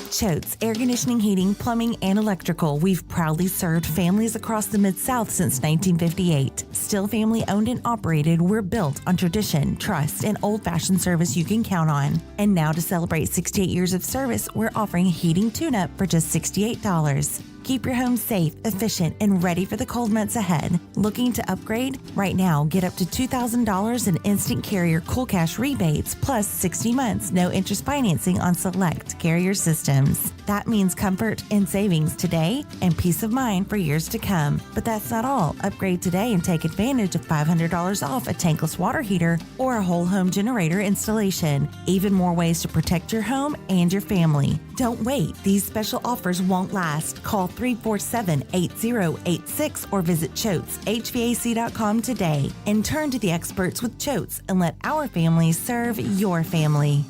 Choate's Air Conditioning, Heating, Plumbing, and Electrical, we've proudly served families across the Mid-South since 1958. Still family owned and operated, we're built on tradition, trust, and old-fashioned service you can count on. And now to celebrate 68 years of service, we're offering a heating tune-up for just $68. Keep your home safe, efficient, and ready for the cold months ahead. Looking to upgrade? Right now, get up to $2,000 in instant carrier cool cash rebates, plus 60 months no interest financing on select carrier systems. That means comfort and savings today and peace of mind for years to come. But that's not all. Upgrade today and take advantage of $500 off a tankless water heater or a whole home generator installation. Even more ways to protect your home and your family. Don't wait. These special offers won't last. Call 347-8086 or visit ChoatesHVAC.com today and turn to the experts with Choates and let our family serve your family.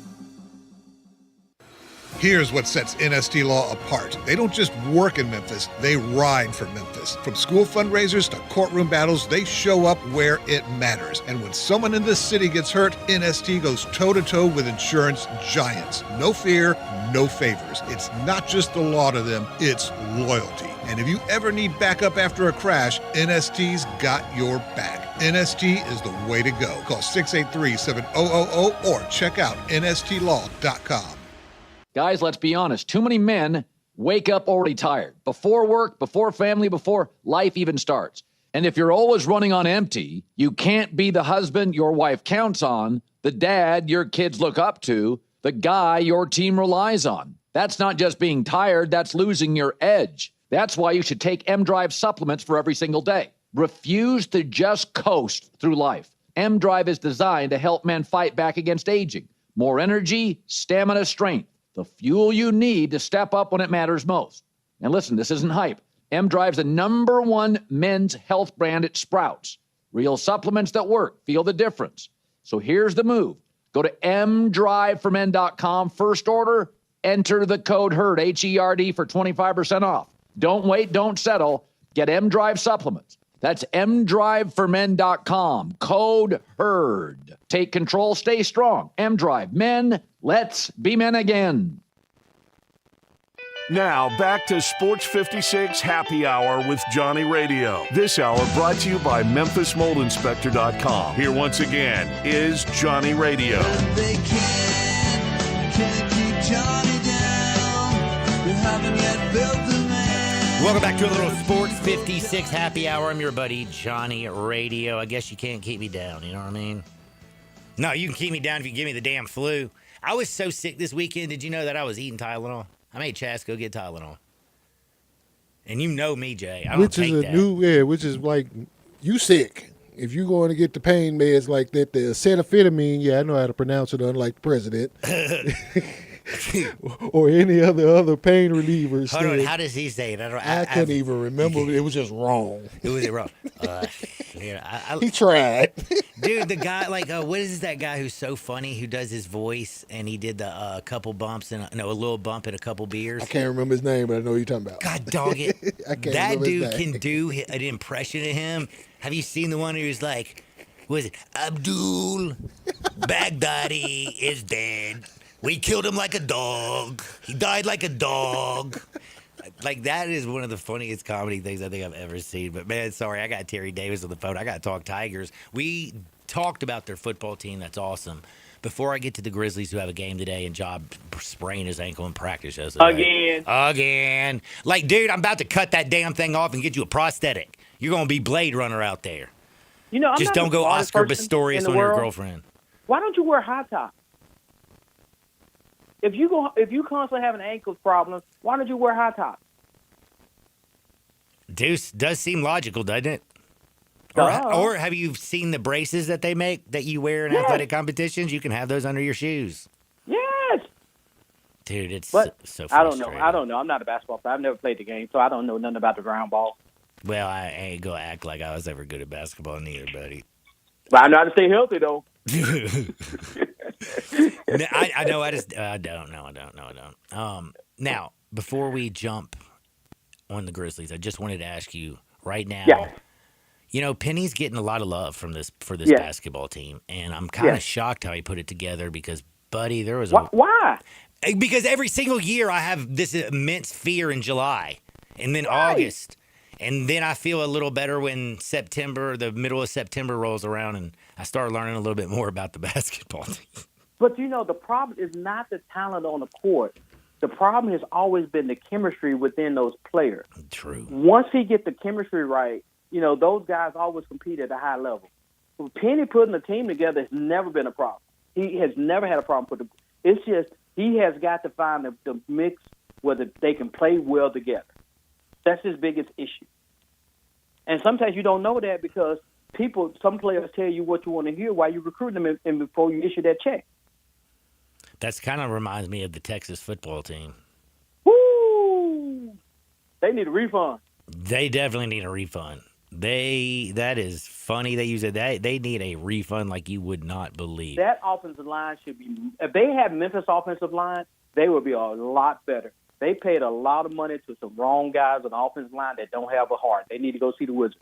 Here's what sets NST Law apart. They don't just work in Memphis, they ride for Memphis. From school fundraisers to courtroom battles, they show up where it matters. And when someone in this city gets hurt, NST goes toe-to-toe with insurance giants. No fear, no favors. It's not just the law to them, it's loyalty. And if you ever need backup after a crash, NST's got your back. NST is the way to go. Call 683-7000 or check out nstlaw.com. Guys, let's be honest. Too many men wake up already tired. Before work, before family, before life even starts. And if you're always running on empty, you can't be the husband your wife counts on, the dad your kids look up to, the guy your team relies on. That's not just being tired, that's losing your edge. That's why you should take M-Drive supplements for every single day. Refuse to just coast through life. M-Drive is designed to help men fight back against aging. More energy, stamina, strength. The fuel you need to step up when it matters most. And listen, this isn't hype. M-Drive's the #1 men's health brand at Sprouts. Real supplements that work. Feel the difference. So here's the move. Go to mdriveformen.com. First order, enter the code HERD, H-E-R-D, for 25% off. Don't wait, don't settle. Get M-Drive supplements. That's mdriveformen.com. Code HERD. Take control, stay strong. M-Drive. Men, let's be men again. Now, back to Sports 56 Happy Hour with Johnny Radio. This hour brought to you by MemphisMoldInspector.com. Here once again is Johnny Radio. They can't keep Johnny down. They haven't yet built the man. Welcome back to a little Sports 56 Happy Hour. I'm your buddy, Johnny Radio. I guess you can't keep me down, you know what I mean? No, you can keep me down if you give me the damn flu. I was so sick this weekend. Did you know that I was eating Tylenol? I made Chas go get Tylenol. And you know me, Jay. I don't which take is a that. which is like, you sick. If you're going to get the pain meds like that, the acetaminophen, I know how to pronounce it, unlike the president. Or any other pain relievers. Hold on, how does he say it? I couldn't even remember. It was just wrong. It was wrong. He tried. Dude, the guy, what is that guy who's so funny who does his voice and he did the couple bumps and a little bump and a couple beers? I can't remember his name, but I know who you're talking about. God dog it. I can't that remember his dude name. can do an impression of him. Have you seen the one who's like, what is it? Abdul Baghdadi is dead. We killed him like a dog. He died like a dog. Like, that is one of the funniest comedy things I think I've ever seen. But, man, sorry, I got Terry Davis on the phone. I got to talk Tigers. We talked about their football team. That's awesome. Before I get to the Grizzlies, who have a game today, and Job sprained his ankle in practice yesterday. Again. Like, dude, I'm about to cut that damn thing off and get you a prosthetic. You're going to be Blade Runner out there. You know, I'm just not don't the go smartest Oscar person Pistorius in the on your world. girlfriend. Why don't you wear high top? If you constantly have an ankle problem, why don't you wear high top? Does seem logical, doesn't it? Duh. Or have you seen the braces that they make that you wear in athletic competitions? You can have those under your shoes. Yes. Dude, it's But so I don't frustrating. know. I don't know. I'm not a basketball player. I've never played the game, so I don't know nothing about the ground ball. Well, I ain't going to act like I was ever good at basketball neither, buddy. But I know how to stay healthy, though. I know. I don't. Now, before we jump on the Grizzlies, I just wanted to ask you right now. Yeah. You know, Penny's getting a lot of love for this Yeah. basketball team, and I'm kind of Yeah. shocked how he put it together because, buddy, there was Why? because every single year I have this immense fear in July, and then Right. August, and then I feel a little better when September, the middle of September rolls around, and I start learning a little bit more about the basketball team. But, you know, the problem is not the talent on the court. The problem has always been the chemistry within those players. True. Once he gets the chemistry right, you know, those guys always compete at a high level. Penny putting the team together has never been a problem. He has never had a problem with it's just he has got to find the mix where they can play well together. That's his biggest issue. And sometimes you don't know that because some players tell you what you want to hear while you recruit them and before you issue that check. That's kind of reminds me of the Texas football team. Woo! They need a refund. They definitely need a refund. That is funny that you said that. They need a refund like you would not believe. That offensive line should be – if they had Memphis offensive line, they would be a lot better. They paid a lot of money to some wrong guys on the offensive line that don't have a heart. They need to go see the Wizards.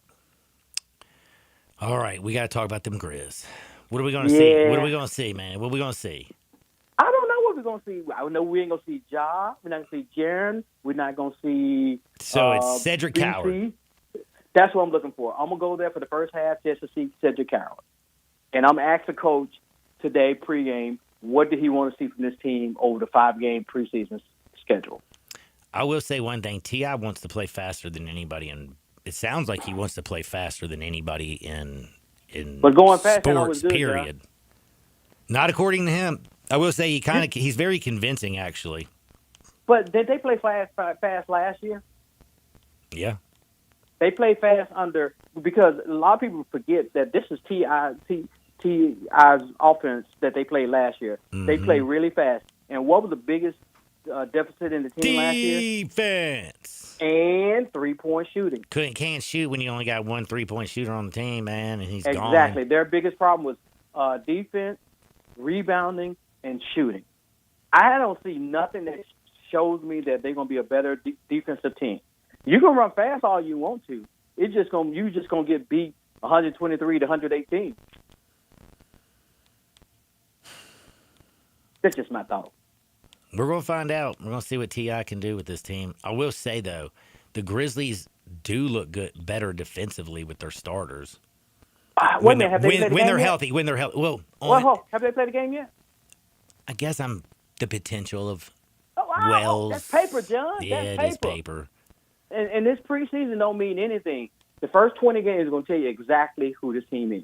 All right, we got to talk about them Grizz. What are we going to see? What are we going to see, man? What are we going to see? I don't know what we're going to see. I know we ain't going to see Ja. We're not going to see Jaren. We're not going to see So it's Cedric BC. Coward. That's what I'm looking for. I'm going to go there for the first half just to see Cedric Coward. And I'm asking Coach today pregame, what did he want to see from this team over the 5-game preseason schedule? I will say one thing. T.I. wants to play faster than anybody, and it sounds like he wants to play faster than anybody in but going fast ain't always sports, good, period. Not according to him. I will say he's very convincing, actually. But did they play fast last year? Yeah. They play fast because a lot of people forget that this is T.I.'s offense that they played last year. Mm-hmm. They play really fast. And what was the biggest deficit in the team last year? Defense. And three-point shooting. Can't shoot when you only got one 3-point shooter on the team, man, and he's gone. Exactly. Their biggest problem was defense, rebounding, and shooting. I don't see nothing that shows me that they're going to be a better defensive team. You can run fast all you want to. You just gonna get beat 123 to 118. That's just my thought. We're going to find out. We're going to see what T.I. can do with this team. I will say, though, the Grizzlies do look better defensively with their starters. When they're healthy. When they're healthy. Well, have they played a game yet? I guess I'm the potential of wow. Wells. That's paper, John. Yeah, that's it is paper. And this preseason don't mean anything. The first 20 games are going to tell you exactly who this team is.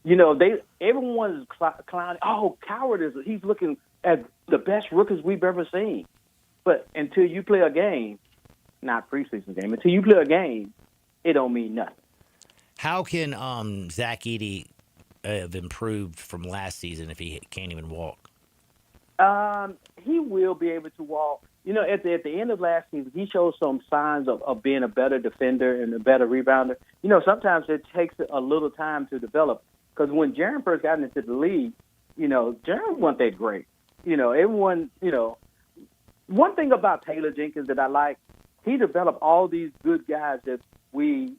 You know, everyone is clowning. Oh, Coward he's looking at the best rookies we've ever seen. But until you play a game, not preseason game, until you play a game, it don't mean nothing. How can Zach Edey have improved from last season if he can't even walk? He will be able to walk. You know, at the end of last season, he showed some signs of being a better defender and a better rebounder. You know, sometimes it takes a little time to develop. Because when Jaren first got into the league, you know, Jaren wasn't that great. You know, everyone, you know, one thing about Taylor Jenkins that I like, he developed all these good guys that we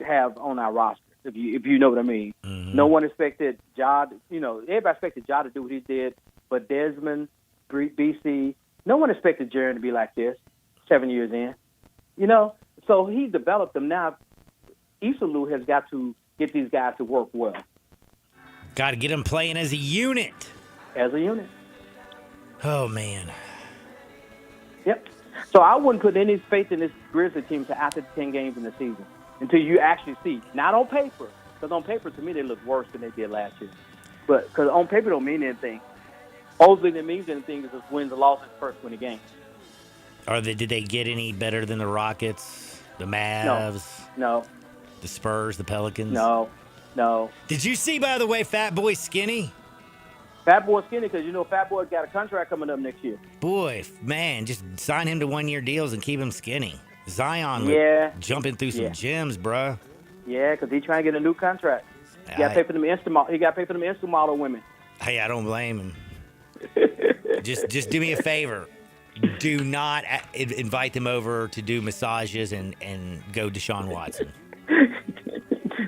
have on our roster, if you know what I mean. Mm-hmm. No one expected Ja, you know, everybody expected Ja to do what he did, but Desmond, BC, no one expected Jaren to be like this 7 years in. You know, so he developed them. Now, Isilou has got to get these guys to work well. Got to get them playing as a unit. As a unit. Oh, man. Yep. So I wouldn't put any faith in this Grizzly team until after the 10 games in the season, until you actually see. Not on paper, because on paper, to me, they look worse than they did last year. But because on paper don't mean anything. Only thing that means anything is just wins or losses first 20 games. Did they get any better than the Rockets, the Mavs? No. The Spurs, the Pelicans? No. Did you see, by the way, Fat Boy Skinny? Fat Boy Skinny, because you know Fat Boy's got a contract coming up next year. Boy, man, just sign him to 1-year deals and keep him skinny. Zion jumping through some gyms, bruh. Yeah, because he's trying to get a new contract. He got to pay for them Insta model women. Hey, I don't blame him. just do me a favor. Do not invite them over to do massages and go Deshaun Watson.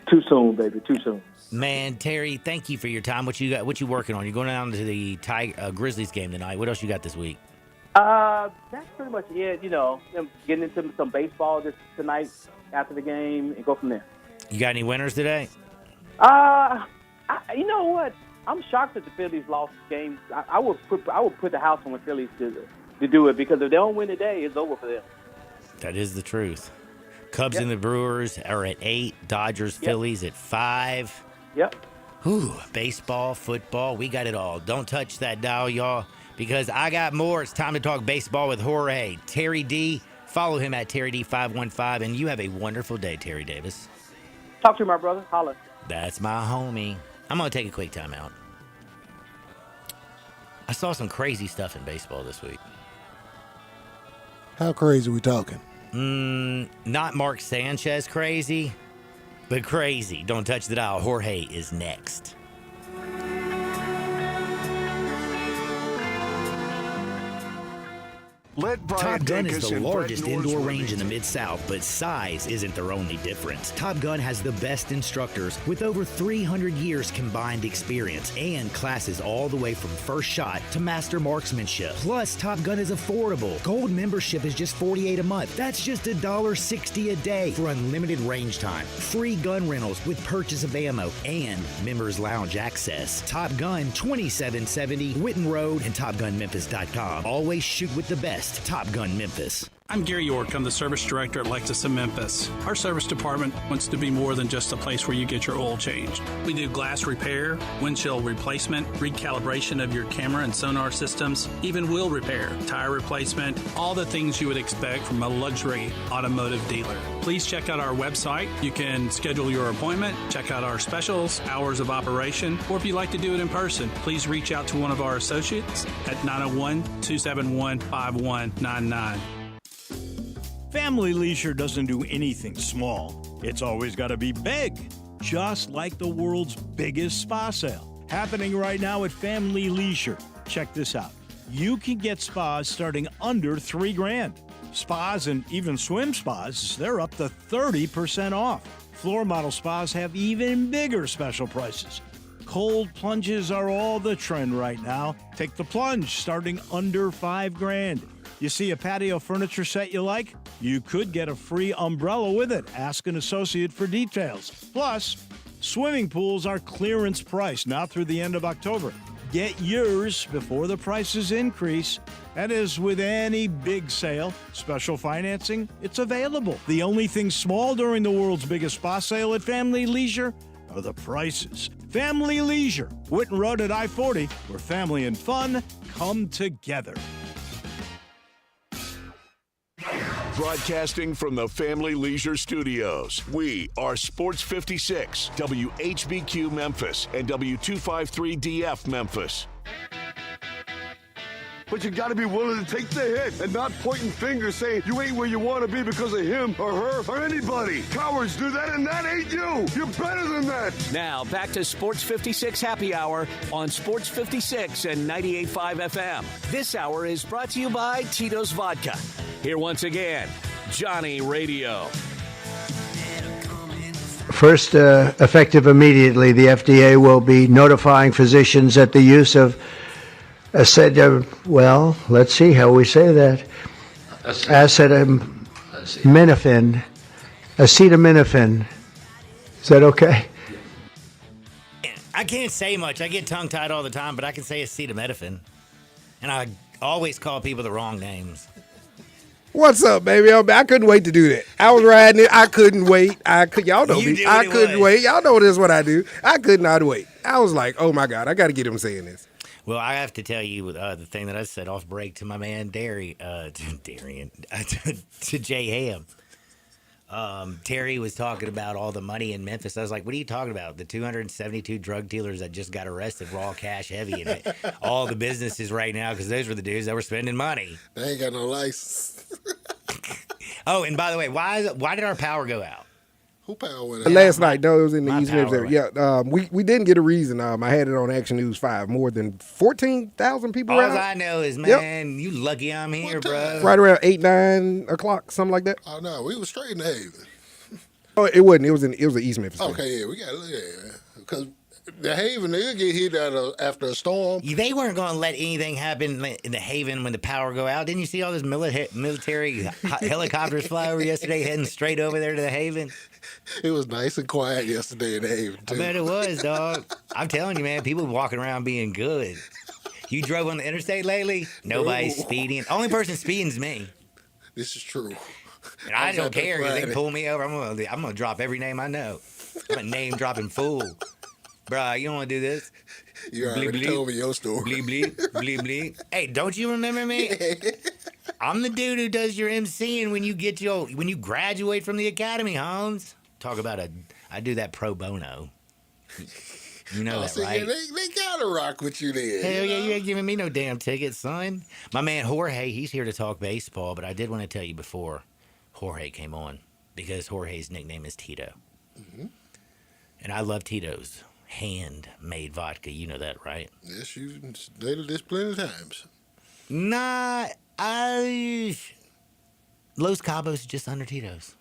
Too soon, baby. Too soon. Man, Terry, thank you for your time. What you got? What you working on? You're going down to the Grizzlies game tonight. What else you got this week? That's pretty much it. You know, getting into some baseball tonight after the game and go from there. You got any winners today? You know what? I'm shocked that the Phillies lost the game. I would put the house on the Phillies to do it, because if they don't win today, it's over for them. That is the truth. Cubs and the Brewers are at 8. Dodgers, Phillies at 5. Yep. Ooh, baseball, football, we got it all. Don't touch that dial, y'all, because I got more. It's time to talk baseball with Jorge. Terry D. Follow him at Terry D515, and you have a wonderful day, Terry Davis. Talk to you, my brother. Holla. That's my homie. I'm going to take a quick time out. I saw some crazy stuff in baseball this week. How crazy are we talking? Not Mark Sanchez crazy, but crazy. Don't touch the dial. Jorge is next. Let Brian Top Gun take is us the in Brett largest Norris indoor with range me. in the Mid-South, but size isn't their only difference. Top Gun has the best instructors with over 300 years combined experience and classes all the way from first shot to master marksmanship. Plus, Top Gun is affordable. Gold membership is just $48 a month. That's just $1.60 a day for unlimited range time, free gun rentals with purchase of ammo, and members lounge access. Top Gun 2770 Witten Road and TopGunMemphis.com. Always shoot with the best. Top Gun Memphis. I'm Gary York. I'm the service director at Lexus of Memphis. Our service department wants to be more than just a place where you get your oil changed. We do glass repair, windshield replacement, recalibration of your camera and sonar systems, even wheel repair, tire replacement, all the things you would expect from a luxury automotive dealer. Please check out our website. You can schedule your appointment, check out our specials, hours of operation, or if you'd like to do it in person, please reach out to one of our associates at 901-271-5199. Family Leisure doesn't do anything small. It's always got to be big, just like the world's biggest spa sale. Happening right now at Family Leisure. Check this out. You can get spas starting under $3,000. Spas and even swim spas, they're up to 30% off. Floor model spas have even bigger special prices. Cold plunges are all the trend right now. Take the plunge starting under $5,000. You see a patio furniture set you like? You could get a free umbrella with it. Ask an associate for details. Plus, swimming pools are clearance price now through the end of October. Get yours before the prices increase. That is with any big sale. Special financing, it's available. The only thing small during the world's biggest spa sale at Family Leisure are the prices. Family Leisure, Witten Road at I-40, where family and fun come together. Broadcasting from the Family Leisure Studios, we are Sports 56, WHBQ Memphis, and W253DF Memphis. But you got to be willing to take the hit and not pointing fingers saying you ain't where you want to be because of him or her or anybody. Cowards do that, and that ain't you. You're better than that. Now, back to Sports 56 Happy Hour on Sports 56 and 98.5 FM. This hour is brought to you by Tito's Vodka. Here once again, Johnny Radio. First, effective immediately, the FDA will be notifying physicians that the use of let's see how we say that. Acetaminophen. Is that okay? I can't say much. I get tongue-tied all the time, but I can say acetaminophen. And I always call people the wrong names. What's up, baby? I couldn't wait to do that. I was riding it. I couldn't wait. Y'all know me. I couldn't wait. Y'all know this is what I do. I could not wait. I was like, oh, my God, I got to get him saying this. Well, I have to tell you the thing that I said off break to my man to Jay Ham. Terry was talking about all the money in Memphis. I was like, what are you talking about? The 272 drug dealers that just got arrested raw cash heavy and all the businesses right now, because those were the dudes that were spending money. They ain't got no license. Oh, and by the way, why did our power go out? Who power went out? Last night, no, it was in the East Memphis power area. Yeah, we didn't get a reason. I had it on Action News 5. More than 14,000 people All out. I know is, man, you lucky I'm here, bro. Right around 8, 9 o'clock, something like that. Oh no, we was straight in the Haven. Oh, it wasn't. It was the East Memphis. Okay, yeah, we got because the Haven they'll get hit after a storm. They weren't going to let anything happen in the Haven when the power go out. Didn't you see all those military helicopters fly over yesterday, heading straight over there to the Haven? It was nice and quiet yesterday in the Haven, too. I bet it was, dog. I'm telling you, man, people walking around being good. You drove on the interstate lately? Nobody's speeding. Only person speeding is me. This is true. And I don't care because they can pull me over. I'm gonna drop every name I know. I'm a name-dropping fool. Bruh, you don't want to do this? You already told me your story. Bleep, bleep, bleep, bleep. Hey, don't you remember me? I'm the dude who does your MCing when you graduate from the academy, Holmes. Talk about I do that pro bono. You know that, right? Yeah, they gotta rock with you there. Hell yeah, you ain't giving me no damn tickets, son. My man Jorge, he's here to talk baseball, but I did want to tell you before Jorge came on, because Jorge's nickname is Tito. Mm-hmm. And I love Tito's handmade vodka. You know that, right? Yes, you stated this plenty of times. Nah, Los Cabos is just under Tito's.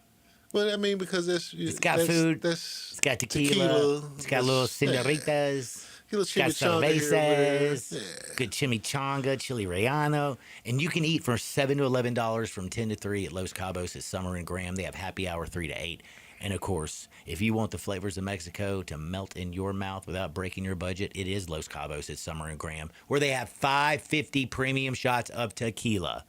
Well, I mean, because It's got food. It's got tequila. It's got little senoritas. It's got cervezas. Good chimichanga, chili relleno. And you can eat for $7 to $11 from 10 to 3 at Los Cabos at Summer and Graham. They have happy hour 3 to 8. And, of course, if you want the flavors of Mexico to melt in your mouth without breaking your budget, it is Los Cabos at Summer and Graham, where they have 550 premium shots of tequila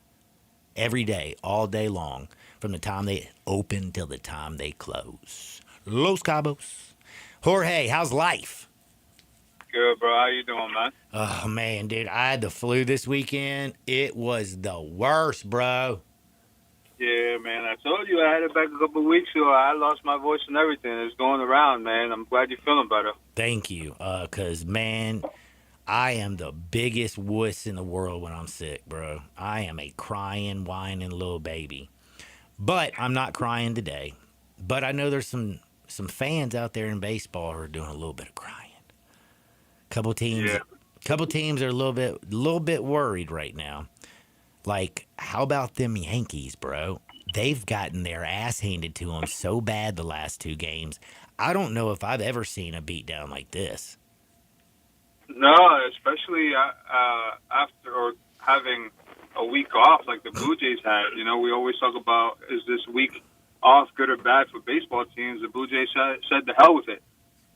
every day, all day long, from the time they open till the time they close. Los Cabos. Jorge, how's life? Good, bro. How you doing, man? Oh, man, dude, I had the flu this weekend. It was the worst, bro. Yeah, man. I told you I had it back a couple of weeks ago. I lost my voice and everything. It's going around, man. I'm glad you're feeling better. Thank you. Because, man, I am the biggest wuss in the world when I'm sick, bro. I am a crying, whining little baby. But I'm not crying today. But I know there's some fans out there in baseball who are doing a little bit of crying. Couple teams are a little bit worried right now. Like, how about them Yankees, bro? They've gotten their ass handed to them so bad the last 2 games. I don't know if I've ever seen a beatdown like this. No, especially after or having a week off like the Blue Jays had. You know, we always talk about, is this week off good or bad for baseball teams? The Blue Jays said the hell with it.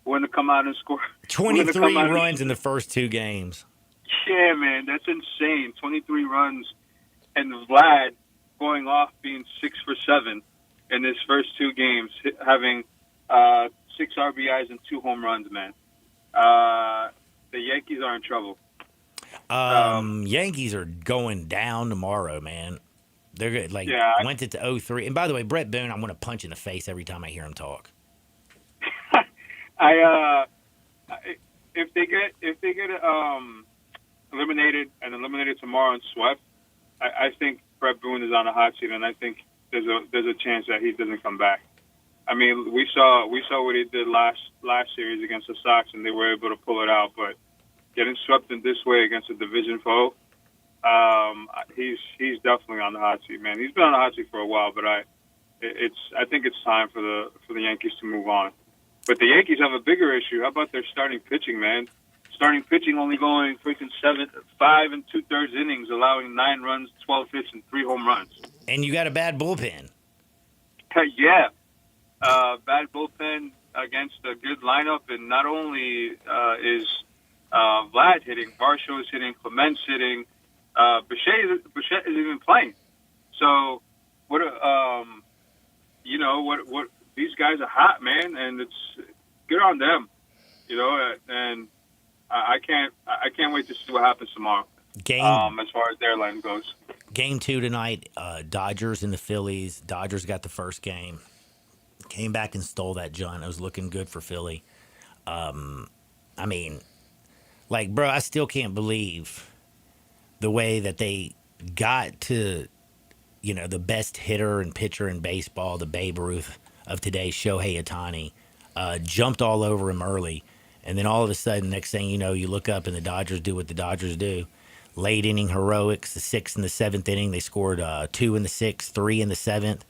We're going to come out and score 23 runs in the first 2 games. Yeah, man, that's insane. 23 runs. And Vlad going off being 6 for 7 in his first 2 games, having 6 RBIs and 2 home runs, man. The Yankees are in trouble. Yankees are going down tomorrow, man. They're good. Went it to 0-3. And by the way, Brett Boone, I'm going to punch in the face every time I hear him talk. If they get eliminated tomorrow and swept, I think Brett Boone is on a hot seat, and I think there's a chance that he doesn't come back. I mean, we saw what he did last series against the Sox, and they were able to pull it out. But getting swept in this way against a division foe, he's definitely on the hot seat, man. He's been on the hot seat for a while, but I think it's time for the Yankees to move on. But the Yankees have a bigger issue. How about their starting pitching, man? Starting pitching only going freaking 5 2/3 innings, allowing 9 runs, 12 hits, and 3 home runs. And you got a bad bullpen. Yeah. Bad bullpen against a good lineup. And not only is Vlad hitting, Varsho is hitting, Clement's hitting, Bichette isn't even playing. So, what these guys are hot, man, and it's good on them, and I can't wait to see what happens tomorrow. As far as their line goes. Game 2 tonight, Dodgers and the Phillies. Dodgers got the first game. Came back and stole that John. It was looking good for Philly. Bro, I still can't believe the way that they got to, the best hitter and pitcher in baseball, the Babe Ruth of today, Shohei Ohtani, jumped all over him early. And then all of a sudden, next thing you know, you look up and the Dodgers do what the Dodgers do. Late inning heroics, the 6th and the 7th inning. They scored 2 in the 6th, 3 in the 7th,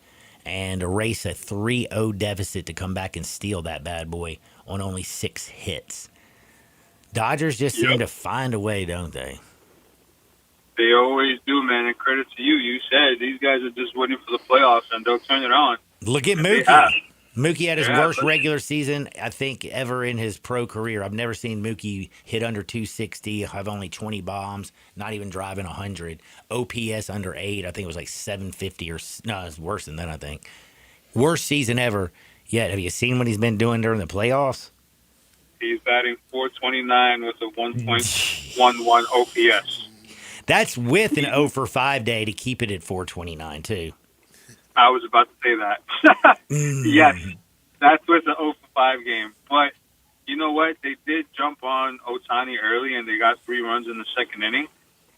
and erase a 3-0 deficit to come back and steal that bad boy on only 6 hits. Dodgers just seem to find a way, don't they? They always do, man, and credit to you. You said these guys are just waiting for the playoffs, and they'll turn it on. Look at Mookie. Mookie had his worst regular season, I think, ever in his pro career. I've never seen Mookie hit under 260, have only 20 bombs, not even driving 100. OPS under 8, I think it was like 750 no, it's worse than that, I think. Worst season ever. Yet, have you seen what he's been doing during the playoffs? He's batting .429 with a 1.11 OPS. That's with an 0 for 5 day to keep it at .429, too. I was about to say that. Yes, that's with the 0 for 5 game. But you know what? They did jump on Ohtani early, and they got 3 runs in the 2nd inning.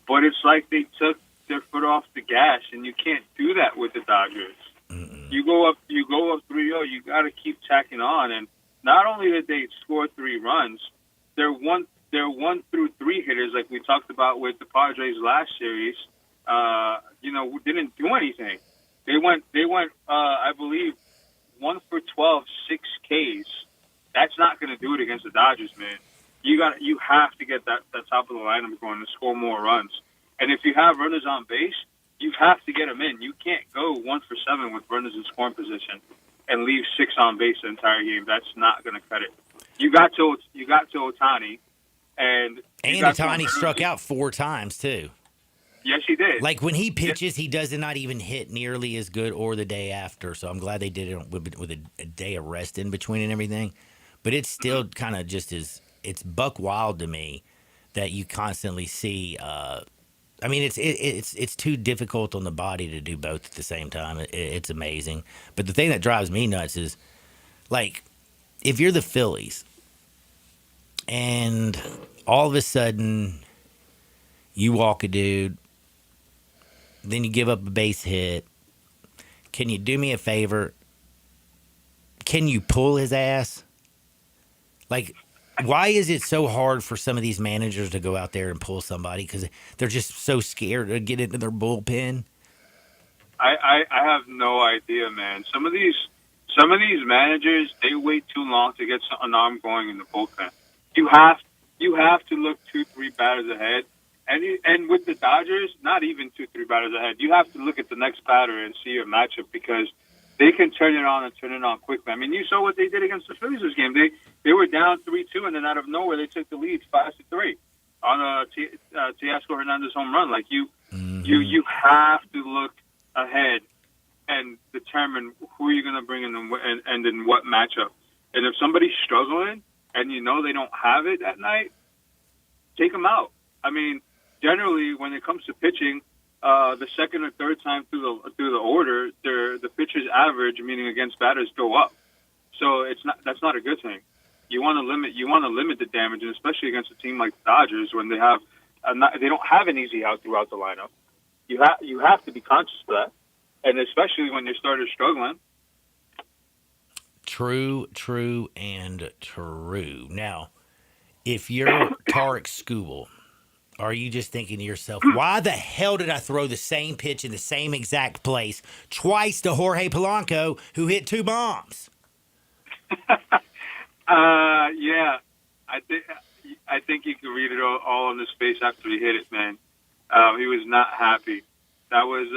But it's like they took their foot off the gas, and you can't do that with the Dodgers. You go up 3-0. You got to keep tacking on. And not only did they score 3 runs, their their 1 through 3 hitters, like we talked about with the Padres last series, didn't do anything. They went. I believe 1 for 12, 6 Ks. That's not going to do it against the Dodgers, man. You have to get that top of the lineup going to score more runs. And if you have runners on base, you have to get them in. You can't go 1 for 7 with runners in scoring position and leave 6 on base the entire game. That's not going to cut it. You got to Ohtani, and Ohtani struck out 4 times too. Yes, he did. Like when he pitches, he does not even hit nearly as good or the day after. So I'm glad they did it with a day of rest in between and everything. But it's still kind of just it's buck wild to me that you constantly see. It's too difficult on the body to do both at the same time. It's amazing. But the thing that drives me nuts is, like, if you're the Phillies and all of a sudden you walk a dude, then you give up a base hit, can you do me a favor? Can you pull his ass? Like, why is it so hard for some of these managers to go out there and pull somebody? Because they're just so scared to get into their bullpen. I have no idea, man. Some of these managers, they wait too long to get an arm going in the bullpen. You have to look 2-3 batters ahead. And with the Dodgers, not even 2-3 batters ahead. You have to look at the next batter and see a matchup because they can turn it on and turn it on quickly. I mean, you saw what they did against the Phillies this game. They were down 3-2, and then out of nowhere they took the lead 5-3 on a Teoscar Hernandez home run. Like you have to look ahead and determine who you're going to bring in and in what matchup. And if somebody's struggling and you know they don't have it at night, take them out. I mean, generally when it comes to pitching, the second or third time through the order, the pitcher's average, meaning against batters, go up. So that's not a good thing. You want to limit the damage, and especially against a team like the Dodgers when they don't have an easy out throughout the lineup. You have to be conscious of that, and especially when your starter's struggling. True, and true. Now, if you're Tarik Skubal, are you just thinking to yourself, why the hell did I throw the same pitch in the same exact place twice to Jorge Polanco, who hit 2 bombs? Yeah. I think you could read it all on his face after he hit it, man. He was not happy. That was,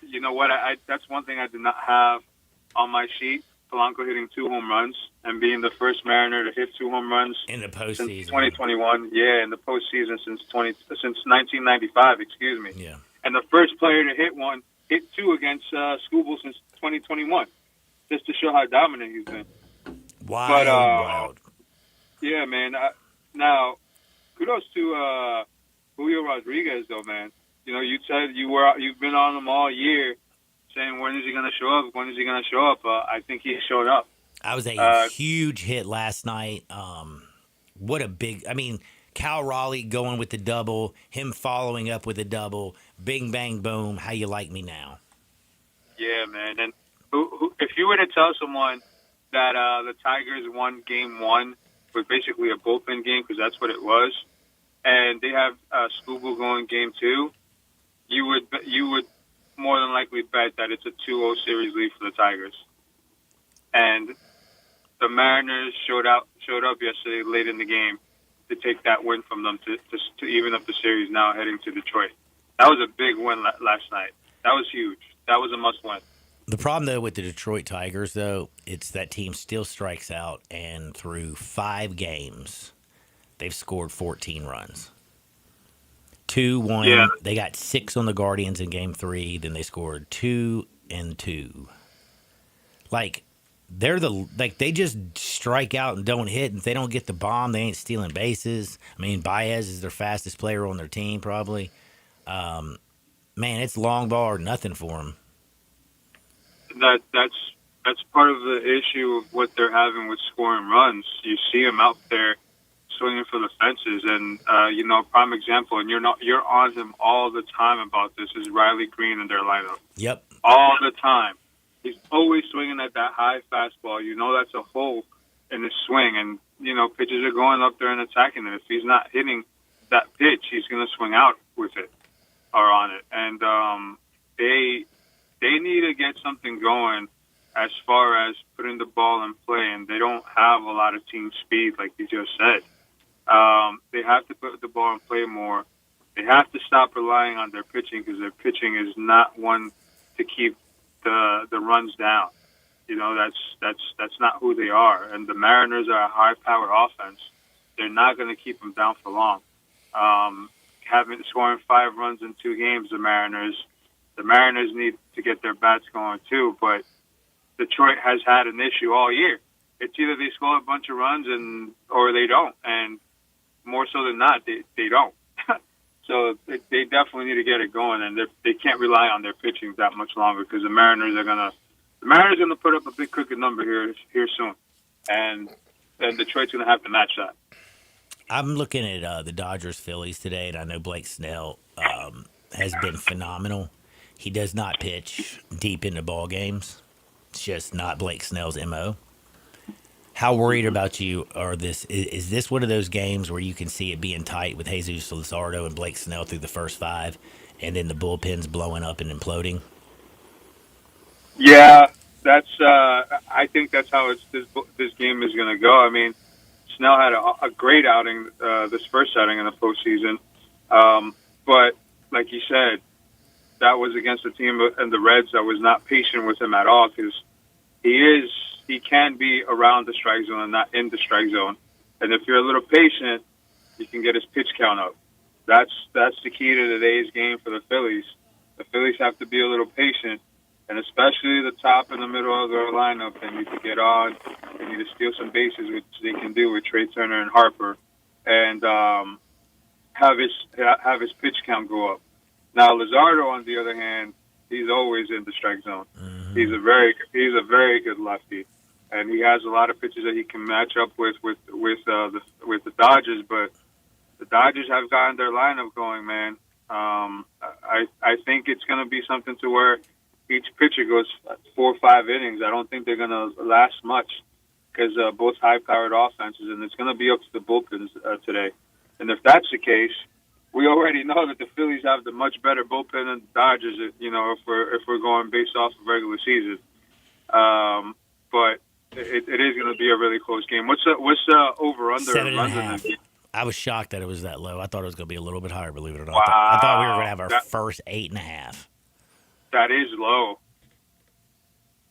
you know what? That's one thing I did not have on my sheet. Polanco hitting 2 home runs and being the first Mariner to hit 2 home runs in the postseason since 2021. Yeah, in the postseason since 1995. Excuse me. Yeah. And the first player to hit 2 against Skubal since 2021, just to show how dominant he's been. Wild. Yeah, man. Now, kudos to Julio Rodriguez, though, man. You know, you said you've been on him all year, saying when is he going to show up? When is he going to show up? I think he showed up. I was a huge hit last night. What a big! I mean, Cal Raleigh going with the double, him following up with a double, bing bang boom. How you like me now? Yeah, man. And if you were to tell someone that the Tigers won Game 1 with basically a bullpen game, because that's what it was, and they have Skubal going Game 2, you would more than likely bet that it's a 2-0 series lead for the Tigers. And the Mariners showed up yesterday late in the game to take that win from them to even up the series now heading to Detroit. That was a big win last night. That was huge. That was a must-win. The problem, though, with the Detroit Tigers, though, it's that team still strikes out, and through 5 games, they've scored 14 runs. 2-1. Yeah. They got 6 on the Guardians in Game 3. Then they scored 2 and 2. Like, they just strike out and don't hit. And if they don't get the bomb, they ain't stealing bases. I mean, Baez is their fastest player on their team, probably. Man, it's long ball or nothing for them. That's part of the issue of what they're having with scoring runs. You see them out there swinging for the fences, and prime example, and you're on him all the time about this, is Riley Green in their lineup. Yep. All the time. He's always swinging at that high fastball. You know that's a hole in his swing, and pitches are going up there and attacking it. If he's not hitting that pitch, he's going to swing out with it or on it. And they need to get something going as far as putting the ball in play, and they don't have a lot of team speed, like you just said. They have to put the ball in play more. They have to stop relying on their pitching because their pitching is not one to keep the runs down. That's not who they are. And the Mariners are a high-powered offense. They're not going to keep them down for long. Scoring 5 runs in 2 games, the Mariners need to get their bats going too. But Detroit has had an issue all year. It's either they score a bunch of runs or they don't, and more so than not, they don't. So they definitely need to get it going, and they can't rely on their pitching that much longer because the Mariners are gonna put up a big crooked number here soon, and Detroit's gonna have to match that. I'm looking at the Dodgers-Phillies today, and I know Blake Snell has been phenomenal. He does not pitch deep into ball games. It's just not Blake Snell's MO. How worried about you are this? Is this one of those games where you can see it being tight with Jesus Luzardo and Blake Snell through the first 5, and then the bullpen's blowing up and imploding? Yeah, that's. I think that's how this game is going to go. I mean, Snell had a great outing this first outing in the postseason, but like you said, that was against a team and the Reds that was not patient with him at all because he can be around the strike zone and not in the strike zone. And if you're a little patient, you can get his pitch count up. That's the key to today's game for the Phillies. The Phillies have to be a little patient, and especially the top and the middle of their lineup. They need to get on. They need to steal some bases, which they can do with Trey Turner and Harper, and have his pitch count go up. Now, Luzardo, on the other hand, he's always in the strike zone. Mm-hmm. He's a very good lefty, and he has a lot of pitches that he can match up with the Dodgers. But the Dodgers have gotten their lineup going, man. I think it's going to be something to where each pitcher goes 4 or 5 innings. I don't think they're going to last much because both high-powered offenses, and it's going to be up to the bullpens today. And if that's the case, we already know that the Phillies have the much better bullpen than the Dodgers. If we're going based off of regular season, but it is going to be a really close game. What's the over under? 7.5. I was shocked that it was that low. I thought it was going to be a little bit higher. Believe it or not, wow. I thought we were going to have our first 8.5. That is low.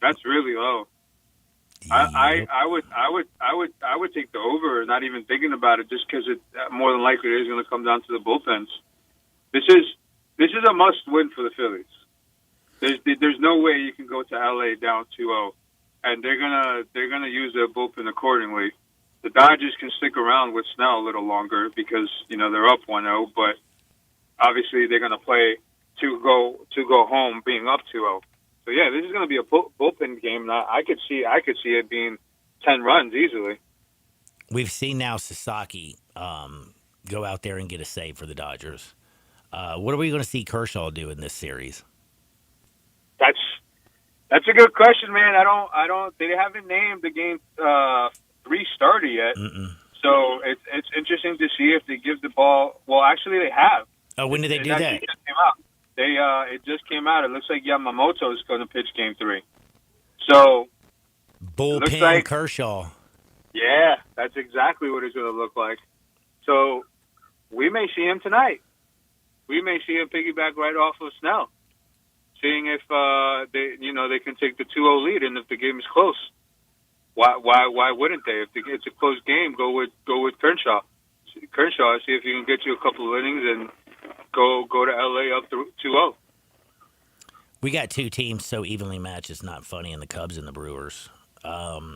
That's really low. Yeah. I would take the over, not even thinking about it, just because it more than likely it is going to come down to the bullpens. This is a must win for the Phillies. There's no way you can go to LA down 2-0, and they're gonna use their bullpen accordingly. The Dodgers can stick around with Snell a little longer because they're up 1-0, but obviously they're gonna play to go home being up 2-0. So yeah, this is going to be a bullpen game. I could see it being 10 runs easily. We've seen now Sasaki go out there and get a save for the Dodgers. What are we going to see Kershaw do in this series? That's a good question, man. I don't. They haven't named the game 3 starter yet. Mm-mm. So it's interesting to see if they give the ball. Well, actually, they have. Oh, when did they do that? Just came out. It just came out. It looks like Yamamoto is going to pitch Game 3. So bullpen Kershaw. Yeah, that's exactly what it's going to look like. So we may see him tonight. We may see him piggyback right off of Snell, seeing if they can take the 2-0 lead, and if the game is close, why wouldn't they? If it's a close game, go with Kershaw. See if he can get you a couple of innings and go to LA up 2-0. We got 2 teams so evenly matched. It's not funny in the Cubs and the Brewers.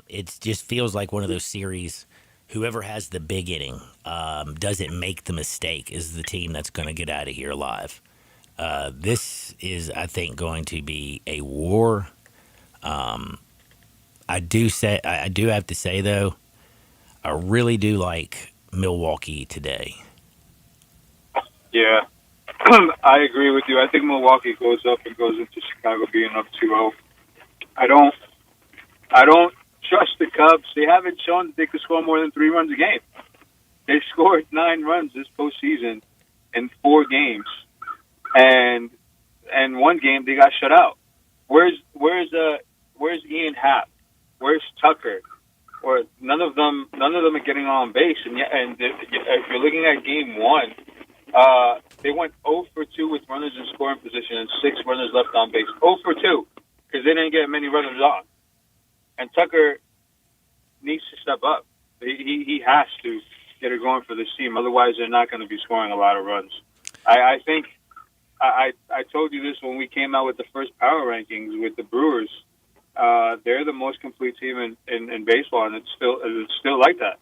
It just feels like one of those series. Whoever has the big inning doesn't make the mistake is the team that's going to get out of here alive. This is, I think, going to be a war. I do have to say though, I really do like Milwaukee today. Yeah, I agree with you. I think Milwaukee goes up and goes into Chicago being up 2-0. I don't trust the Cubs. They haven't shown that they could score more than 3 runs a game. They scored 9 runs this postseason in 4 games, and one game they got shut out. Where's Ian Happ? Where's Tucker? Or none of them are getting on base. And if you're looking at Game 1, they went 0 for 2 with runners in scoring position and 6 runners left on base. 0 for 2 because they didn't get many runners on. And Tucker needs to step up. He has to get it going for this team. Otherwise, they're not going to be scoring a lot of runs. I think I told you this when we came out with the first power rankings with the Brewers. They're the most complete team in baseball, and it's still like that.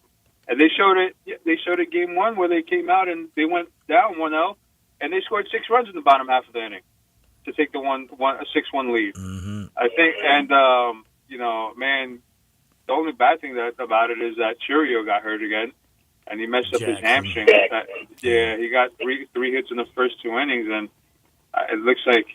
And they showed it. They showed it Game 1 where they came out and they went down 1-0, and they scored 6 runs in the bottom half of the inning to take the 6-1 lead. Mm-hmm. I think, and man, the only bad thing about it is that Churio got hurt again, and he messed up his hamstring. He got three hits in the first 2 innings, and it looks like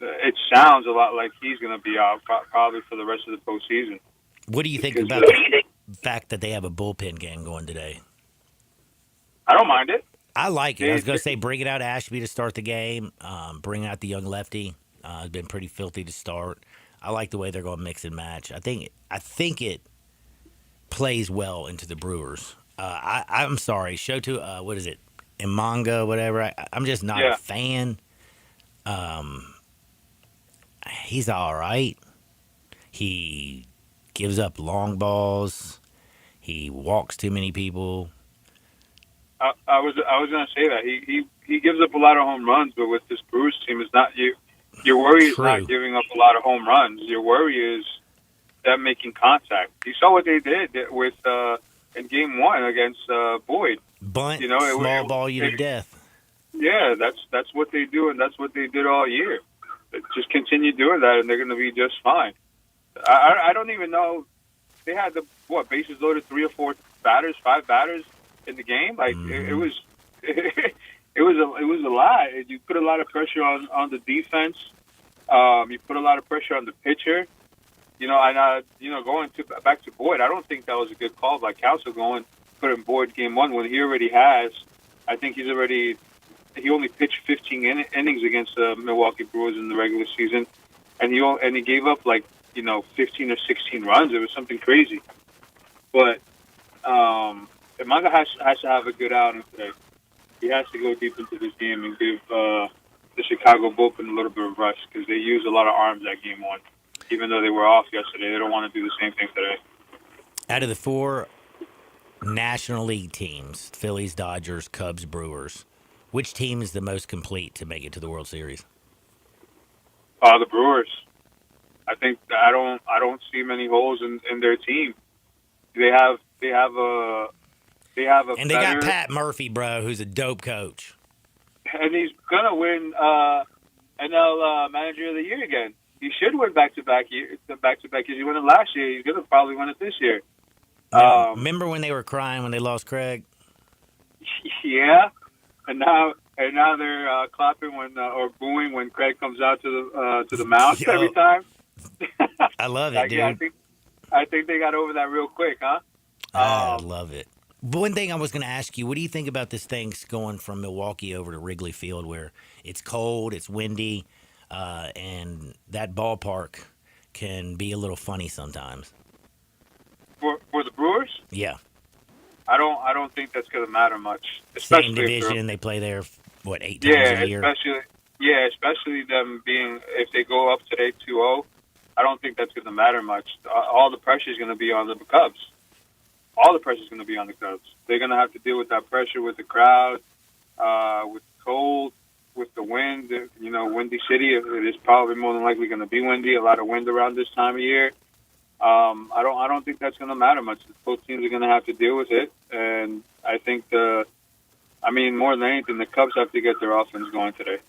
it sounds a lot like he's going to be out probably for the rest of the postseason. What do you think about the fact that they have a bullpen game going today? I don't mind it. I like it. I was going to say bring it out Ashby to start the game. Bring out the young lefty. It's been pretty filthy to start. I like the way they're going to mix and match. I think it plays well into the Brewers. I'm sorry, Shoto. What is it? Imanga, whatever. I'm just not a fan. He's all right. He gives up long balls. He walks too many people. I was going to say that he gives up a lot of home runs, but with this Brewers team, it's not you. Your worry is not giving up a lot of home runs. Your worry is them making contact. You saw what they did with in Game 1 against Boyd. Bunt, small ball you to death. Yeah, that's what they do, and that's what they did all year. Just continue doing that, and they're going to be just fine. I don't even know. They had bases loaded 3 or 4 batters, 5 batters in the game. Like it was a lot. You put a lot of pressure on the defense. You put a lot of pressure on the pitcher. Going back to Boyd, I don't think that was a good call by Counsell putting Boyd Game 1 when he already has. I think he only pitched 15 innings against the Milwaukee Brewers in the regular season, and he gave up 15 or 16 runs. It was something crazy. But Imanga has to have a good outing today. He has to go deep into this game and give the Chicago bullpen a little bit of rest because they used a lot of arms that Game 1. Even though they were off yesterday, they don't want to do the same thing today. Out of the 4 National League teams, Phillies, Dodgers, Cubs, Brewers, which team is the most complete to make it to the World Series? The Brewers. I think I don't see many holes in their team. They have a and they got Pat Murphy, bro, who's a dope coach, and he's gonna win NL Manager of the Year again. He should win back-to-back years. He won it last year. He's gonna probably win it this year. Remember when they were crying when they lost Craig? Yeah, and now they're clapping or booing when Craig comes out to the mound every time. I love it, dude. I think they got over that real quick, huh? I love it. But one thing I was going to ask you, what do you think about this thing going from Milwaukee over to Wrigley Field where it's cold, it's windy, and that ballpark can be a little funny sometimes? For the Brewers? Yeah. I don't think that's going to matter much. Same division, they play there, 8 times a year? Especially them being, if they go up today 2-0, I don't think that's going to matter much. All the pressure is going to be on the Cubs. All the pressure is going to be on the Cubs. They're going to have to deal with that pressure with the crowd, with the cold, with the wind. Windy city. It is probably more than likely going to be windy. A lot of wind around this time of year. I don't think that's going to matter much. Both teams are going to have to deal with it, and I think more than anything, the Cubs have to get their offense going today.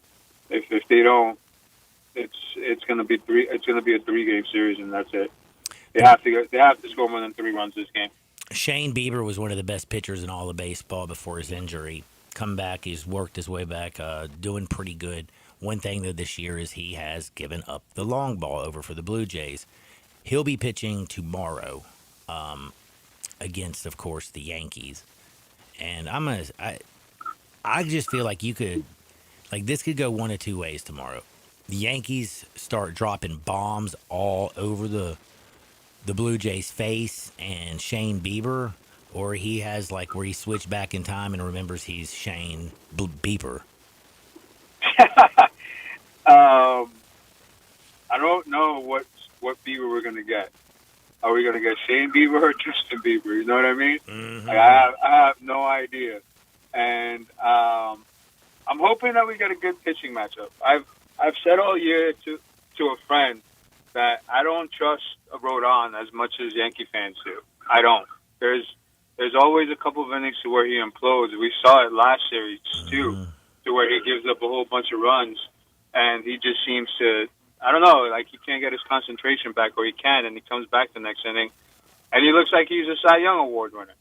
If they don't, it's going to be a 3-game series, and that's it. They have to score more than 3 runs this game. Shane Bieber was one of the best pitchers in all of baseball before his injury. Come back, he's worked his way back, doing pretty good. One thing though this year is he has given up the long ball over for the Blue Jays. He'll be pitching tomorrow against, of course, the Yankees. And I just feel like this could go one of two ways tomorrow. The Yankees start dropping bombs all over the Blue Jays' face and Shane Bieber, or he has where he switched back in time and remembers he's Shane Bieber. I don't know what Bieber we're gonna get. Are we gonna get Shane Bieber or Justin Bieber? You know what I mean? Mm-hmm. I have no idea, and I'm hoping that we get a good pitching matchup. I've said all year to a friend that I don't trust Rodon as much as Yankee fans do. I don't. There's always a couple of innings to where he implodes. We saw it last series too, to where he gives up a whole bunch of runs, and he just seems to, I don't know, he can't get his concentration back, or he can, and he comes back the next inning, and he looks like he's a Cy Young Award winner,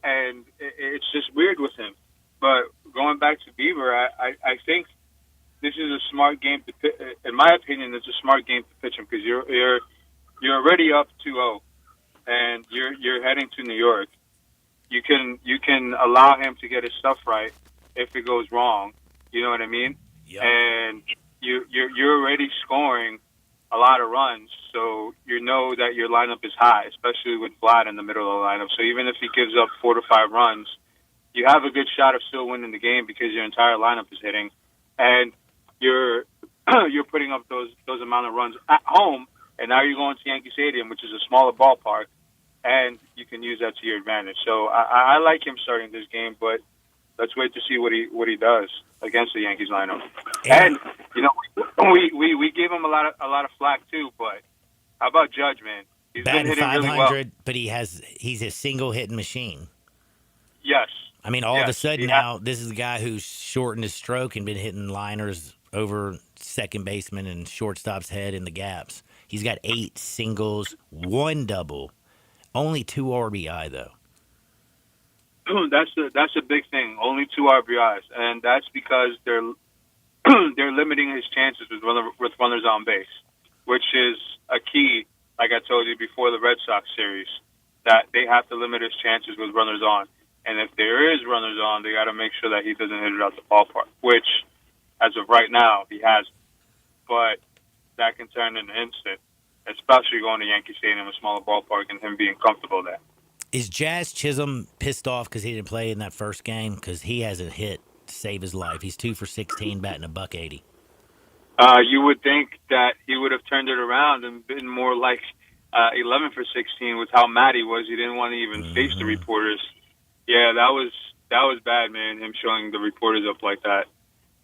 and it's just weird with him. But going back to Bieber, I think this is a smart game to pitch. In my opinion, it's a smart game to pitch him because you're already up 2-0, and you're heading to New York. You can allow him to get his stuff right if it goes wrong. You know what I mean? Yep. And you're already scoring a lot of runs, so you know that your lineup is high, especially with Vlad in the middle of the lineup. So even if he gives up 4 to 5 runs, you have a good shot of still winning the game because your entire lineup is hitting, and you're putting up those amount of runs at home. And now you're going to Yankee Stadium, which is a smaller ballpark, and you can use that to your advantage. So I like him starting this game, but let's wait to see what he does against the Yankees lineup. And we gave him a lot of flack too. But how about Judge, man? He's been Batting hitting 500, really well. but he's a single hitting machine. Yes. I mean, all of a sudden now, this is a guy who's shortened his stroke and been hitting liners over second baseman and shortstop's head in the gaps. He's got 8 singles, 1 double, only 2 RBI though. That's a big thing. Only 2 RBIs, and that's because they're limiting his chances with runners on base, which is a key. Like I told you before the Red Sox series, that they have to limit his chances with runners on. And if there is runners on, they got to make sure that he doesn't hit it out the ballpark, which, as of right now, he has. But that can turn in an instant, especially going to Yankee Stadium, a smaller ballpark, and him being comfortable there. Is Jazz Chisholm pissed off because he didn't play in that first game? Because he hasn't hit to save his life. He's 2 for 16, batting $180. You would think that he would have turned it around and been more like 11 for 16 with how mad he was. He didn't want to even face the reporters. Yeah, that was bad, man. Him showing the reporters up like that,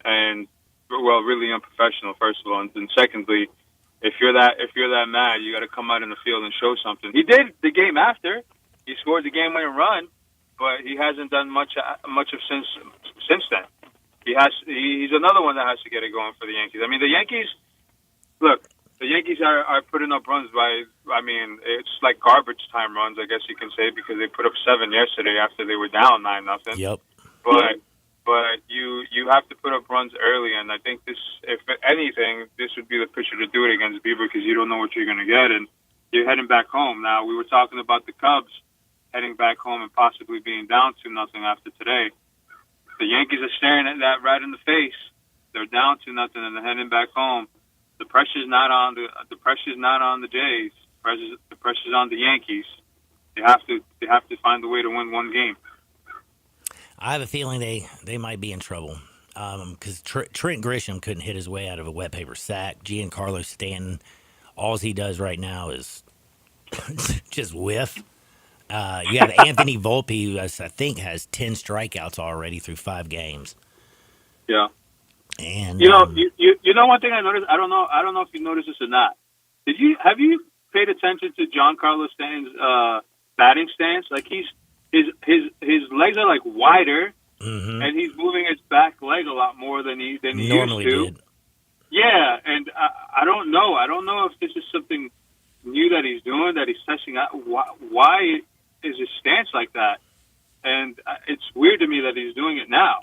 and really unprofessional. First of all, and then secondly, if you're that mad, you got to come out in the field and show something. He did the game after. He scored the game-winning run, but he hasn't done much of since then. He's another one that has to get it going for the Yankees. I mean, the Yankees are putting up runs it's like garbage time runs, I guess you can say, because they put up 7 yesterday after they were down 9-0. Yep. But you have to put up runs early, and I think this, if anything, this would be the pitcher to do it against Bieber because you don't know what you're going to get, and you're heading back home. Now, we were talking about the Cubs heading back home and possibly being down 2-0 after today. The Yankees are staring at that right in the face. They're down 2-0 and they're heading back home. The pressure's not on the Jays. The pressure's on the Yankees. They have to find a way to win one game. I have a feeling they might be in trouble because Trent Grisham couldn't hit his way out of a wet paper sack. Giancarlo Stanton, all he does right now is just whiff. You have Anthony Volpe, who I think has 10 strikeouts already through 5 games. Yeah. And you know one thing I noticed. I don't know if you noticed this or not. Have you paid attention to Giancarlo Stanton's batting stance? Like his legs are like wider, and he's moving his back leg a lot more than he normally used to. did. Yeah, and I don't know. I don't know if this is something new that he's doing, that he's testing out. Why is his stance like that? And it's weird to me that he's doing it now.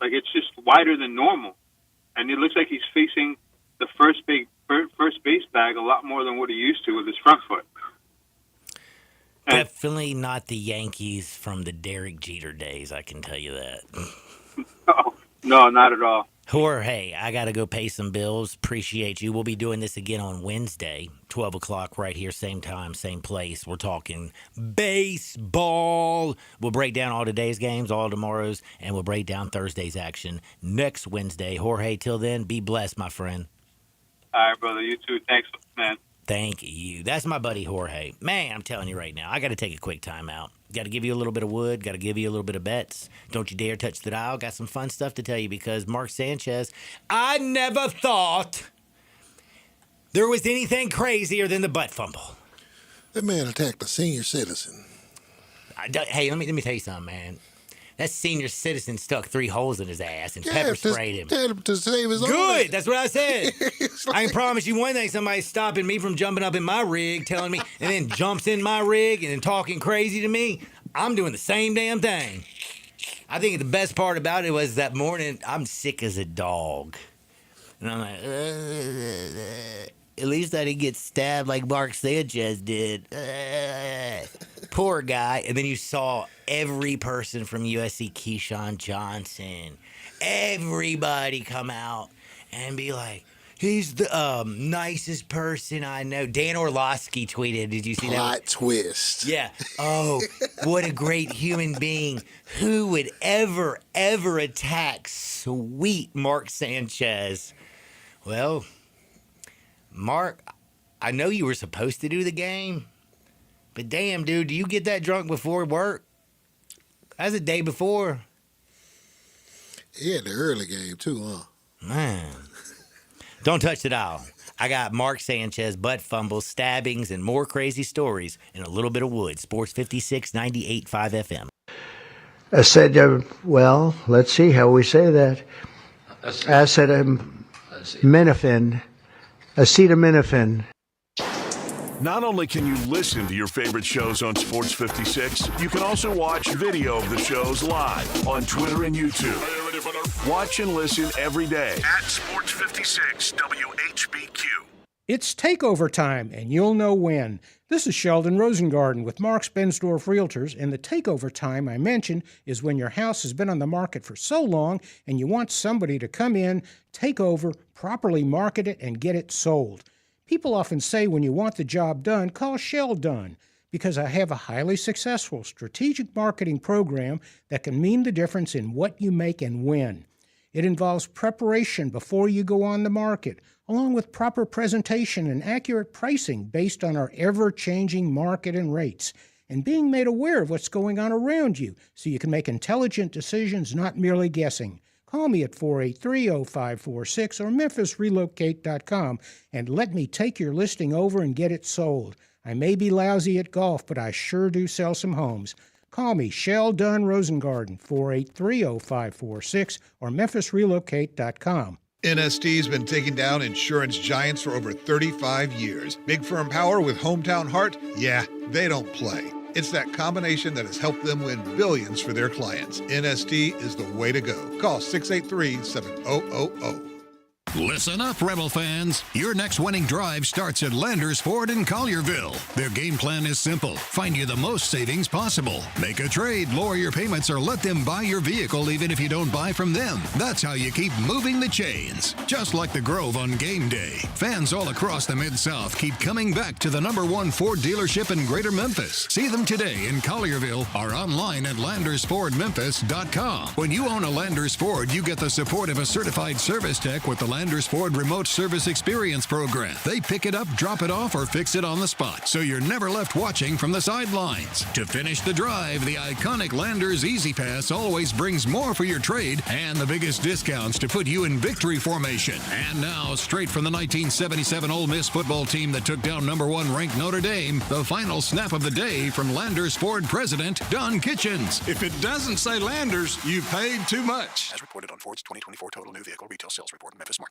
Like, it's just wider than normal. And it looks like he's facing the first base bag a lot more than what he used to with his front foot. Definitely not the Yankees from the Derek Jeter days, I can tell you that. No, not at all. Jorge, I got to go pay some bills. Appreciate you. We'll be doing this again on Wednesday, 12 o'clock right here, same time, same place. We're talking baseball. We'll break down all today's games, all tomorrow's, and we'll break down Thursday's action next Wednesday. Jorge, till then, be blessed, my friend. All right, brother. You too. Thanks, man. Thank you. That's my buddy Jorge. Man, I'm telling you right now, I got to take a quick time out. Got to give you a little bit of wood. Got to give you a little bit of bets. Don't you dare touch the dial. Got some fun stuff to tell you because Mark Sanchez, I never thought there was anything crazier than the butt fumble. That man attacked a senior citizen. Hey, let me tell you something, man. That senior citizen stuck 3 holes in his ass and pepper sprayed him. To save his own. Good. That's what I said. I can promise you one thing. Somebody's stopping me from jumping up in my rig, telling me, and then jumps in my rig and then talking crazy to me. I'm doing the same damn thing. I think the best part about it was that morning, I'm sick as a dog. And I'm like, at least I didn't get stabbed like Mark Sanchez did. Poor guy. And then you saw every person from USC, Keyshawn Johnson, everybody come out and be like, he's the nicest person I know. Dan Orlovsky tweeted. Did you see that? Plot twist. Yeah. Oh, what a great human being. Who would ever attack sweet Mark Sanchez? Well, Mark, I know you were supposed to do the game, but damn, dude, do you get that drunk before work? That's the day before. Yeah, the early game, too, huh? Man. Don't touch the dial. I got Mark Sanchez, butt fumbles, stabbings, and more crazy stories and a little bit of wood. Sports 56, 98.5 FM. I said, well, let's see how we say that. Acetaminophen. Not only can you listen to your favorite shows on Sports 56, you can also watch video of the shows live on Twitter and YouTube. Watch and listen every day at Sports 56 WHBQ. It's takeover time, and you'll know when. This is Sheldon Rosengarten with Mark's Bensdorf Realtors, and the takeover time I mentioned is when your house has been on the market for so long and you want somebody to come in, take over, properly market it, and get it sold. People often say when you want the job done, call Sheldon, because I have a highly successful strategic marketing program that can mean the difference in what you make and when. It involves preparation before you go on the market, along with proper presentation and accurate pricing based on our ever-changing market and rates, and being made aware of what's going on around you so you can make intelligent decisions, not merely guessing. Call me at 483-0546 or memphisrelocate.com and let me take your listing over and get it sold. I may be lousy at golf, but I sure do sell some homes. Call me, Sheldon Rosengarten, 483-0546 or memphisrelocate.com. NST's been taking down insurance giants for over 35 years. Big firm power with hometown heart? Yeah, they don't play. It's that combination that has helped them win billions for their clients. NST is the way to go. Call 683-7000. Listen up, Rebel fans. Your next winning drive starts at Landers Ford in Collierville. Their game plan is simple. Find you the most savings possible. Make a trade, lower your payments, or let them buy your vehicle even if you don't buy from them. That's how you keep moving the chains. Just like the Grove on game day. Fans all across the Mid-South keep coming back to the #1 Ford dealership in Greater Memphis. See them today in Collierville or online at LandersFordMemphis.com. When you own a Landers Ford, you get the support of a certified service tech with the Landers Ford Remote Service Experience Program. They pick it up, drop it off, or fix it on the spot, so you're never left watching from the sidelines. To finish the drive, the iconic Landers Easy Pass always brings more for your trade and the biggest discounts to put you in victory formation. And now, straight from the 1977 Ole Miss football team that took down #1 ranked Notre Dame, the final snap of the day from Landers Ford President Don Kitchens. If it doesn't say Landers, you paid too much. As reported on Ford's 2024 total new vehicle retail sales report in Memphis market.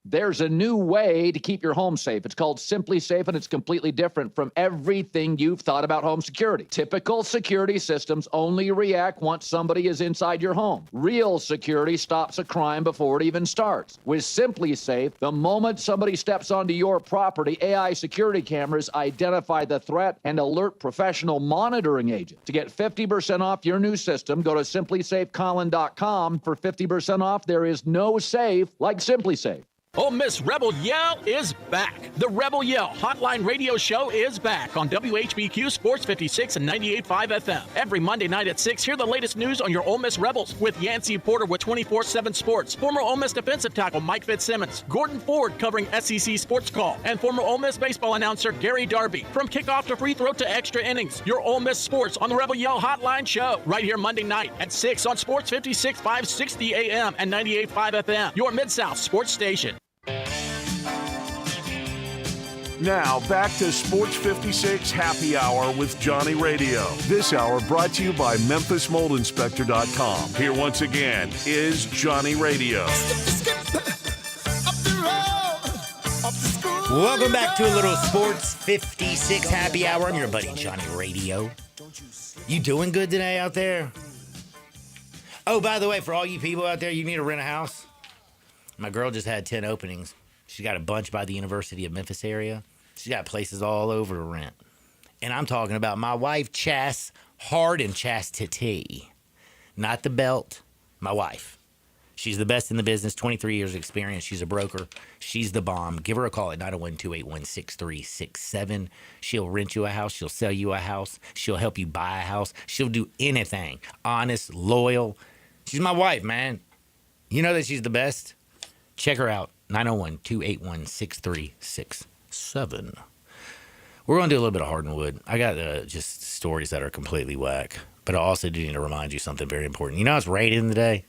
There's a new way to keep your home safe. It's called Simply Safe, and it's completely different from everything you've thought about home security. Typical security systems only react once somebody is inside your home. Real security stops a crime before it even starts. With Simply Safe, the moment somebody steps onto your property, AI security cameras identify the threat and alert professional monitoring agents. To get 50% off your new system, go to simplysafecolin.com. For 50% off, there is no safe like Simply Safe. Ole Miss Rebel Yell is back. The Rebel Yell Hotline Radio Show is back on WHBQ Sports 56 and 98.5 FM. Every Monday night at 6, hear the latest news on your Ole Miss Rebels with Yancey Porter with 24/7 Sports, former Ole Miss defensive tackle Mike Fitzsimmons, Gordon Ford covering SEC Sports Call, and former Ole Miss baseball announcer Gary Darby. From kickoff to free throw to extra innings, your Ole Miss Sports on the Rebel Yell Hotline Show. Right here Monday night at 6 on Sports 56, 560 AM and 98.5 FM. Your Mid-South Sports Station. Now, back to Sports 56 Happy Hour with Johnny Radio. This hour brought to you by MemphisMoldInspector.com. Here once again is Johnny Radio. Welcome back to a little Sports 56 Happy Hour. I'm your buddy Johnny Radio. You doing good today out there? Oh, by the way, for all you people out there, you need to rent a house. My girl just had 10 openings. She's got a bunch by the University of Memphis area. She's got places all over to rent. And I'm talking about my wife, Chas Harden, Chastity. Not the belt, my wife. She's the best in the business, 23 years of experience. She's a broker. She's the bomb. Give her a call at 901-281-6367. She'll rent you a house. She'll sell you a house. She'll help you buy a house. She'll do anything. Honest, loyal. She's my wife, man. You know that she's the best? Check her out. 901-281-6367. We're going to do a little bit of Hardwood. I got just stories that are completely whack. But I also do need to remind you something very important. You know it's raining today?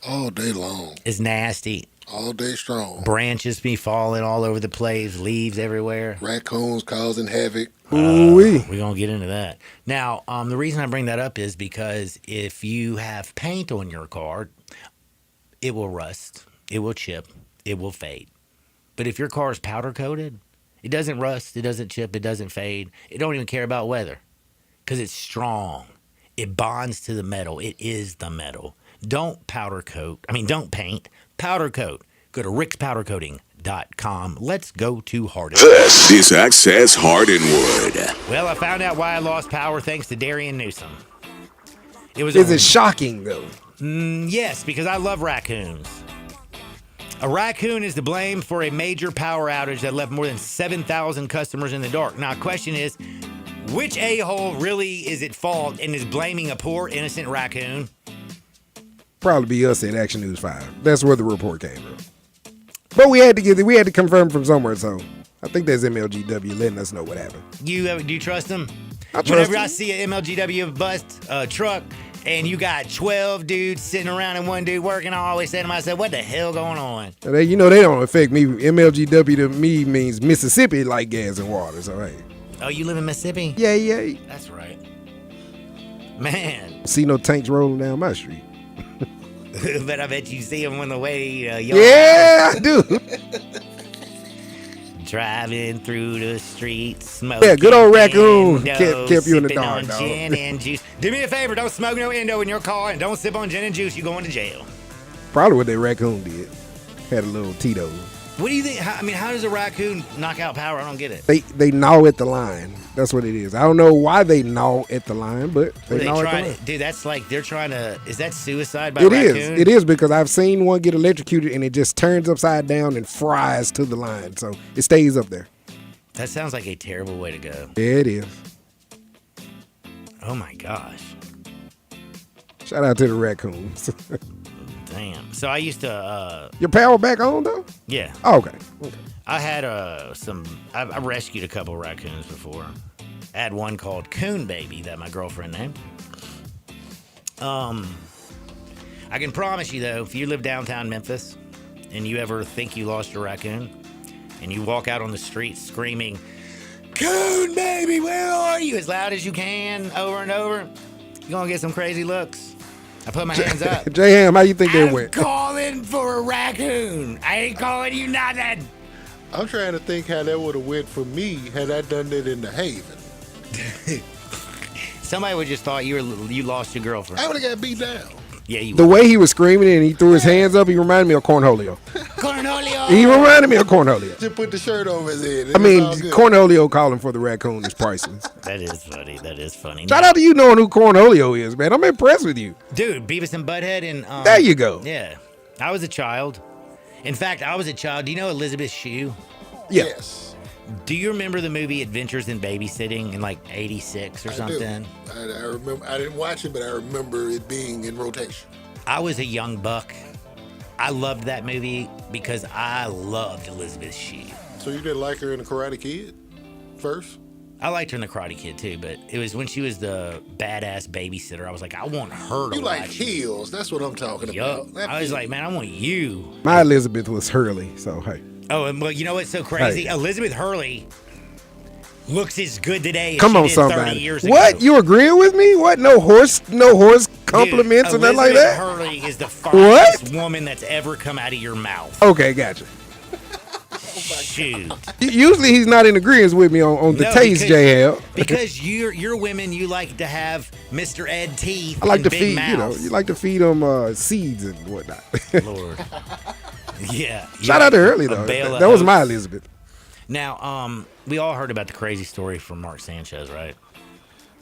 All day long. It's nasty. All day strong. Branches be falling all over the place. Leaves everywhere. Raccoons causing havoc. We're going to get into that. Now, the reason I bring that up is because if you have paint on your car, it will rust. It will chip. It will fade. But if your car is powder coated, it doesn't rust. It doesn't chip. It doesn't fade. It don't even care about weather because it's strong. It bonds to the metal. It is the metal. Don't paint. Powder coat. Go to rickspowdercoating.com. Let's go to Hardwood. This is Access Hardwood. Well, I found out why I lost power thanks to Darian Newsom. Is it shocking, though? Yes, because I love raccoons. A raccoon is to blame for a major power outage that left more than 7,000 customers in the dark. Now, the question is, which a-hole really is at fault and is blaming a poor, innocent raccoon? Probably be us at Action News 5. That's where the report came from. But we had to confirm from somewhere, so I think there's MLGW letting us know what happened. Do you trust them? I trust Whenever them. I see an MLGW bust truck and you got 12 dudes sitting around and one dude working, I always say to myself, what the hell going on? They don't affect me. MLGW to me means Mississippi like gas and water, so hey. Oh, you live in Mississippi? Yeah. That's right. Man. See no tanks rolling down my street. But I bet you see them on the way. Yeah, I do. Driving through the streets, smoking. Yeah, good old raccoon Endo, kept you in the sipping dark, on dog. gin and juice. Do me a favor, don't smoke no Endo in your car and don't sip on gin and juice. You're going to jail. Probably what that raccoon did. Had a little Tito. What do you think? How does a raccoon knock out power? I don't get it. They gnaw at the line. That's what it is. I don't know why they gnaw at the line, but they gnaw at the line. Dude, that's like they're trying to. Is that suicide by It raccoon? is. It is because I've seen one get electrocuted and it just turns upside down and fries to the line. So it stays up there. That sounds like a terrible way to go. Yeah, it is. Oh my gosh. Shout out to the raccoons. Damn. So I used to. Your power back on though? Yeah. Oh, okay. I had I rescued a couple raccoons before. I had one called Coon Baby that my girlfriend named. I can promise you though, if you live downtown Memphis and you ever think you lost your raccoon and you walk out on the street screaming, Coon Baby, where are you? As loud as you can, over and over, you're gonna get some crazy looks. I put my hands up. J-Ham, how you think they went? Calling for a raccoon. I ain't calling you nothing. I'm trying to think how that would have went for me had I done that in the Haven. Somebody would just thought you lost your girlfriend. I would have got beat down. Yeah, you The way he was screaming and he threw his hands up, he reminded me of Cornholio. Cornholio. He reminded me of Cornholio. Just put the shirt over his head. I mean, Cornholio calling for the raccoon is priceless. That is funny. That is funny. Shout out to you knowing who Cornholio is, man. I'm impressed with you. Dude, Beavis and Butthead and there you go. Yeah. I was a child. In fact, I was a child. Do you know Elizabeth Shue? Yes. Do you remember the movie Adventures in Babysitting in like 86 or something? I remember. I didn't watch it, but I remember it being in rotation. I was a young buck. I loved that movie because I loved Elizabeth Shue. So you didn't like her in The Karate Kid first? I liked her in The Karate Kid too, but it was when she was the badass babysitter. I was like, I want her to You like watch. heels. That's what I'm talking Yup. about. I was like, man, I want you. My Elizabeth was Hurley, so hey. Oh, and well, you know what's so crazy? Hey. Elizabeth Hurley looks as good today as Come she on, did 30 somebody. years ago. What? You agreeing with me? What? No horse compliments Dude, or nothing like that? Elizabeth Hurley is the finest woman that's ever come out of your mouth. Okay, gotcha. Shoot. Usually he's not in agreement with me on the No, taste, because- J.L. Because you're women, you like to have Mr. Ed teeth. I like and to big feed, mouths. you like to feed them seeds and whatnot. Lord. Yeah. Shout out to Hurley though. That was my Elizabeth. Now, we all heard about the crazy story from Mark Sanchez, right?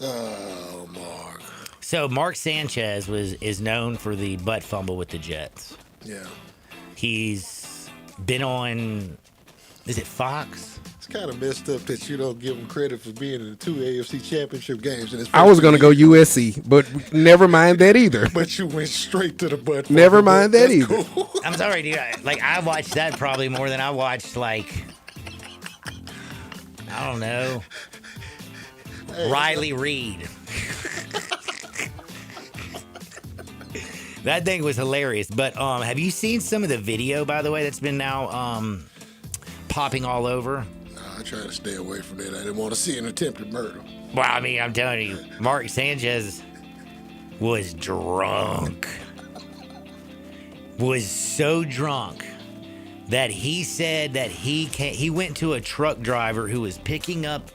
Oh, Mark. So Mark Sanchez is known for the butt fumble with the Jets. Yeah. He's been on, is it Fox? It's kind of messed up that you don't give him credit for being in the 2 AFC championship games. In his I was going to go USC, but never mind that either. But you went straight to the butt. Never mind that either. I'm sorry, dude. I watched that probably more than I watched, I don't know, Riley Reed. That thing was hilarious. But have you seen some of the video, by the way, that's been now popping all over? I try to stay away from that. I didn't want to see an attempted murder. Well, I mean, I'm telling you, Mark Sanchez was drunk. Was so drunk that he said that he went to a truck driver who was picking up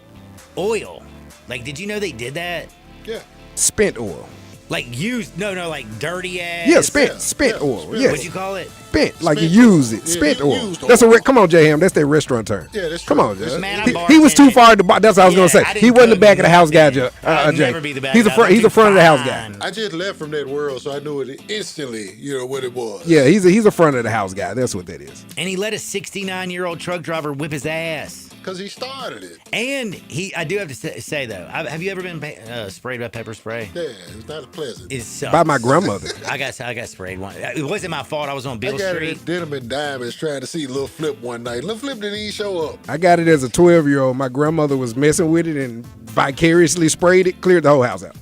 oil. Like, did you know they did that? Yeah. Spent oil. Like used, no, like dirty ass. Yeah, spent oil. Yeah. What'd you call it? Spent, like you use it. Yeah, Spent you oil. used That's come on, J-Ham. That's their restaurant term. Yeah, that's Come true. on, Jay. Man, I'm He was too far at the bottom. That's what I was gonna Yeah, I say. didn't He wasn't the cook back of the house guy, nothing. I'd Jay. never be the back He's of the house. he's the front of the house guy. Fine. I just left from that world, so I knew it instantly, what it was. Yeah, he's a front of the house guy. That's what that is. And he let a 69-year-old truck driver whip his ass. Because he started it. And I do have to say though, have you ever been sprayed by pepper spray? Yeah, it's not pleasant. It sucks. By my grandmother. I got sprayed one. It wasn't my fault. I was on Beale I got Street. it at Denim and Diamonds trying to see Lil Flip one night. Lil Flip didn't even show up. I got it as a 12-year-old. My grandmother was messing with it and vicariously sprayed it, cleared the whole house out.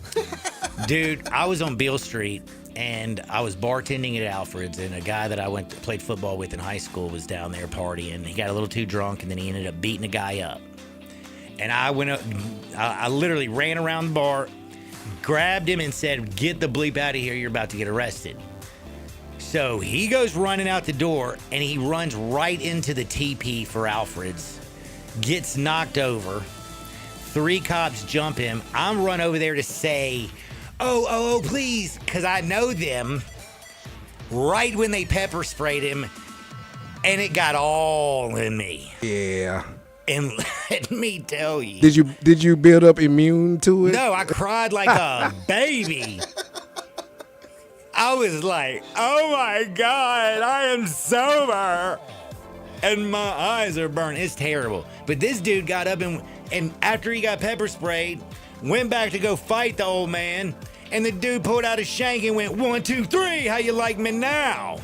Dude, I was on Beale Street and I was bartending at Alfred's, and a guy that I played football with in high school was down there partying. He got a little too drunk, and then he ended up beating a guy up. And I went up, I literally ran around the bar, grabbed him, and said, "Get the bleep out of here! You're about to get arrested." So he goes running out the door, and he runs right into the TP for Alfred's, gets knocked over. 3 cops jump him. I'm run over there to say, oh, please, because I know them. Right when they pepper sprayed him, and it got all in me. Yeah. And let me tell you. Did you build up immune to it? No, I cried like a baby. I was like, oh my God, I am sober. And my eyes are burning. It's terrible. But this dude got up and after he got pepper sprayed, went back to go fight the old man. And the dude pulled out a shank and went, 1, 2, 3, how you like me now?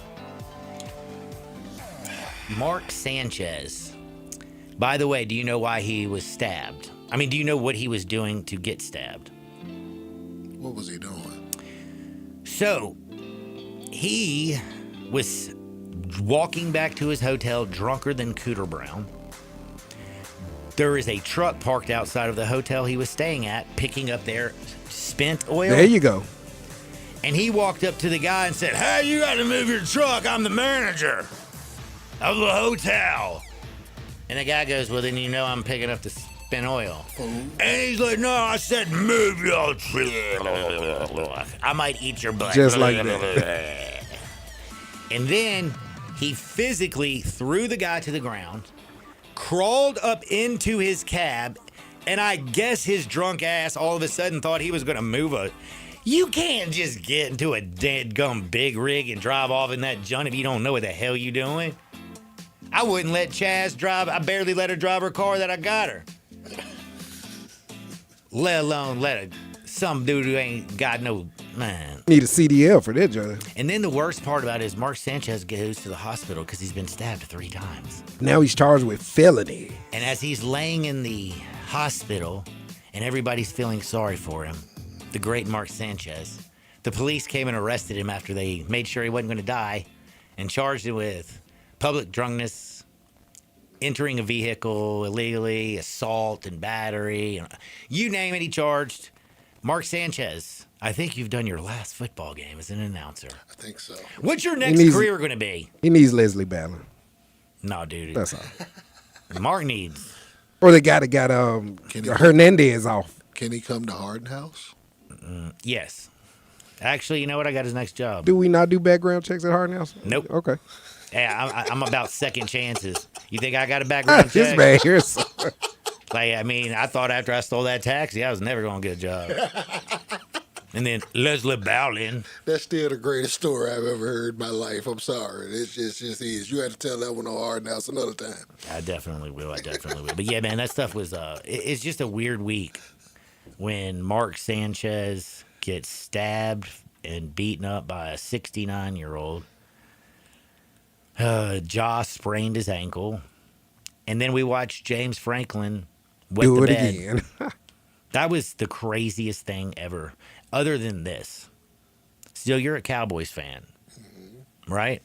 Mark Sanchez. By the way, do you know why he was stabbed? I mean, do you know what he was doing to get stabbed? What was he doing? So, he was walking back to his hotel drunker than Cooter Brown. There is a truck parked outside of the hotel he was staying at, picking up their spent oil. There you go. And he walked up to the guy and said, "Hey, you got to move your truck. I'm the manager of the hotel." And the guy goes, "Well, then you know I'm picking up the spent oil." And he's like, "No, I said move your truck. I might eat your butt." Just like that. And then he physically threw the guy to the ground, crawled up into his cab, and I guess his drunk ass all of a sudden thought he was going to move a... You can't just get into a dead-gum big rig and drive off in that junk if you don't know what the hell you're doing. I wouldn't let Chaz drive. I barely let her drive her car that I got her. Let alone let some dude who ain't got no... Man. Need a CDL for that, John. And then the worst part about it is Mark Sanchez goes to the hospital because he's been stabbed 3 times. Now he's charged with felony. And as he's laying in the hospital and everybody's feeling sorry for him, the great Mark Sanchez, the police came and arrested him after they made sure he wasn't going to die and charged him with public drunkenness, entering a vehicle illegally, assault and battery. You name it, he charged. Mark Sanchez, I think you've done your last football game as an announcer. I think so. What's your next career going to be? He needs Leslie Ballin. No, dude. That's all. Mark needs. Or the guy that got Hernandez off. Can he come to Harden House? Yes. Actually, you know what? I got his next job. Do we not do background checks at Harden House? Nope. Okay. Yeah, I'm about second chances. You think I got a background check? This man here. Like, I mean, I thought after I stole that taxi, I was never going to get a job. And then Leslie Bowlin. That's still the greatest story I've ever heard in my life. I'm sorry. It just is. You had to tell that one on Harden House another time. I definitely will. But yeah, man, that stuff was, it's just a weird week when Mark Sanchez gets stabbed and beaten up by a 69-year-old. Josh sprained his ankle. And then we watched James Franklin wet do the it bed. again. That was the craziest thing ever. Other than this. Still, you're a Cowboys fan, right?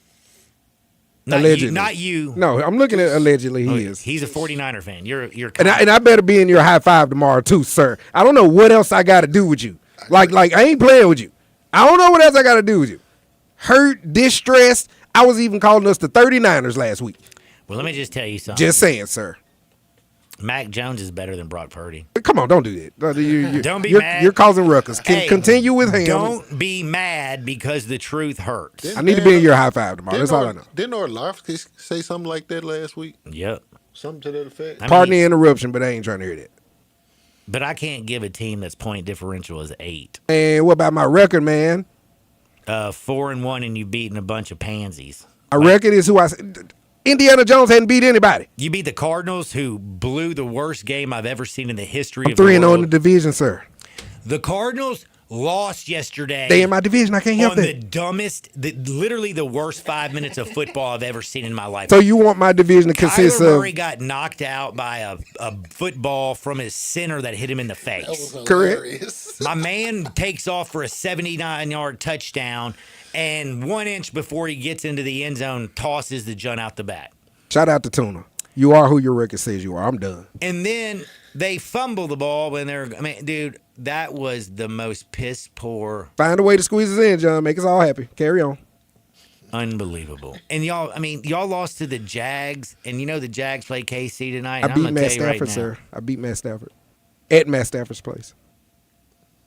Allegedly. Not you. No, I'm looking at allegedly he is. He's a 49er fan. You're And I better be in your high five tomorrow too, sir. I don't know what else I got to do with you. Like I ain't playing with you. I don't know what else I got to do with you. Hurt, distressed. I was even calling us the 39ers last week. Well, let me just tell you something. Just saying, sir. Mac Jones is better than Brock Purdy. Come on, don't do that. Don't be mad. You're causing ruckus. Hey, continue with him. Don't be mad because the truth hurts. I need to be in your high five tomorrow. That's all I know. Didn't Orlovsky say something like that last week? Yep. Something to that effect? Pardon the interruption, but I ain't trying to hear that. But I can't give a team that's point differential is 8. And what about my record, man? 4-1, and you've beaten a bunch of pansies. My record is who I said. Indiana Jones hadn't beat anybody. You beat the Cardinals, who blew the worst game I've ever seen in the history I'm of the world. 3-0 in the division, sir. The Cardinals lost yesterday. They in my division. I can't help on that. the dumbest, literally the worst 5 minutes of football I've ever seen in my life. So you want my division to consist Kyler of? Murray got knocked out by a football from his center that hit him in the face. Correct. My man takes off for a 79-yard touchdown, and 1 inch before he gets into the end zone, tosses the junk out the back. Shout out to Tuna. You are who your record says you are. I'm done. And then they fumble the ball when dude, that was the most piss poor. Find a way to squeeze us in, John. Make us all happy. Carry on. Unbelievable. And y'all lost to the Jags, and you know the Jags play KC tonight. I beat Matt Stafford, sir. I beat Matt Stafford at Matt Stafford's place.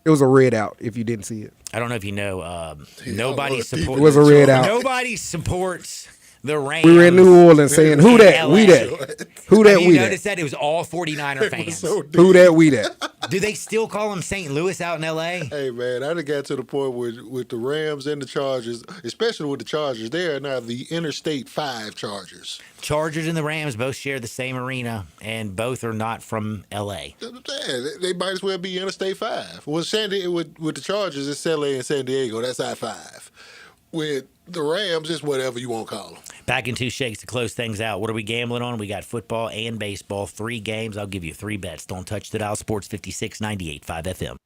It was a red out if you didn't see it. I don't know if you know. Nobody supports. It was a red out. Nobody supports the Rams. We were in New Orleans saying, "Who that? We that? Who that? We that?" Notice that it was all 49er fans. Who that? We that? Do they still call him St. Louis out in L.A.? Hey, man, I done got to the point with the Rams and the Chargers, especially with the Chargers. They are now the Interstate 5 Chargers. Chargers and the Rams both share the same arena, and both are not from L.A. They might as well be Interstate 5. Well, with the Chargers, it's LA and San Diego. That's I-5. With the Rams, it's whatever you want to call them. Back in 2 shakes to close things out. What are we gambling on? We got football and baseball. 3 games. I'll give you 3 bets. Don't touch the dial. Sports 56, 98.5 FM.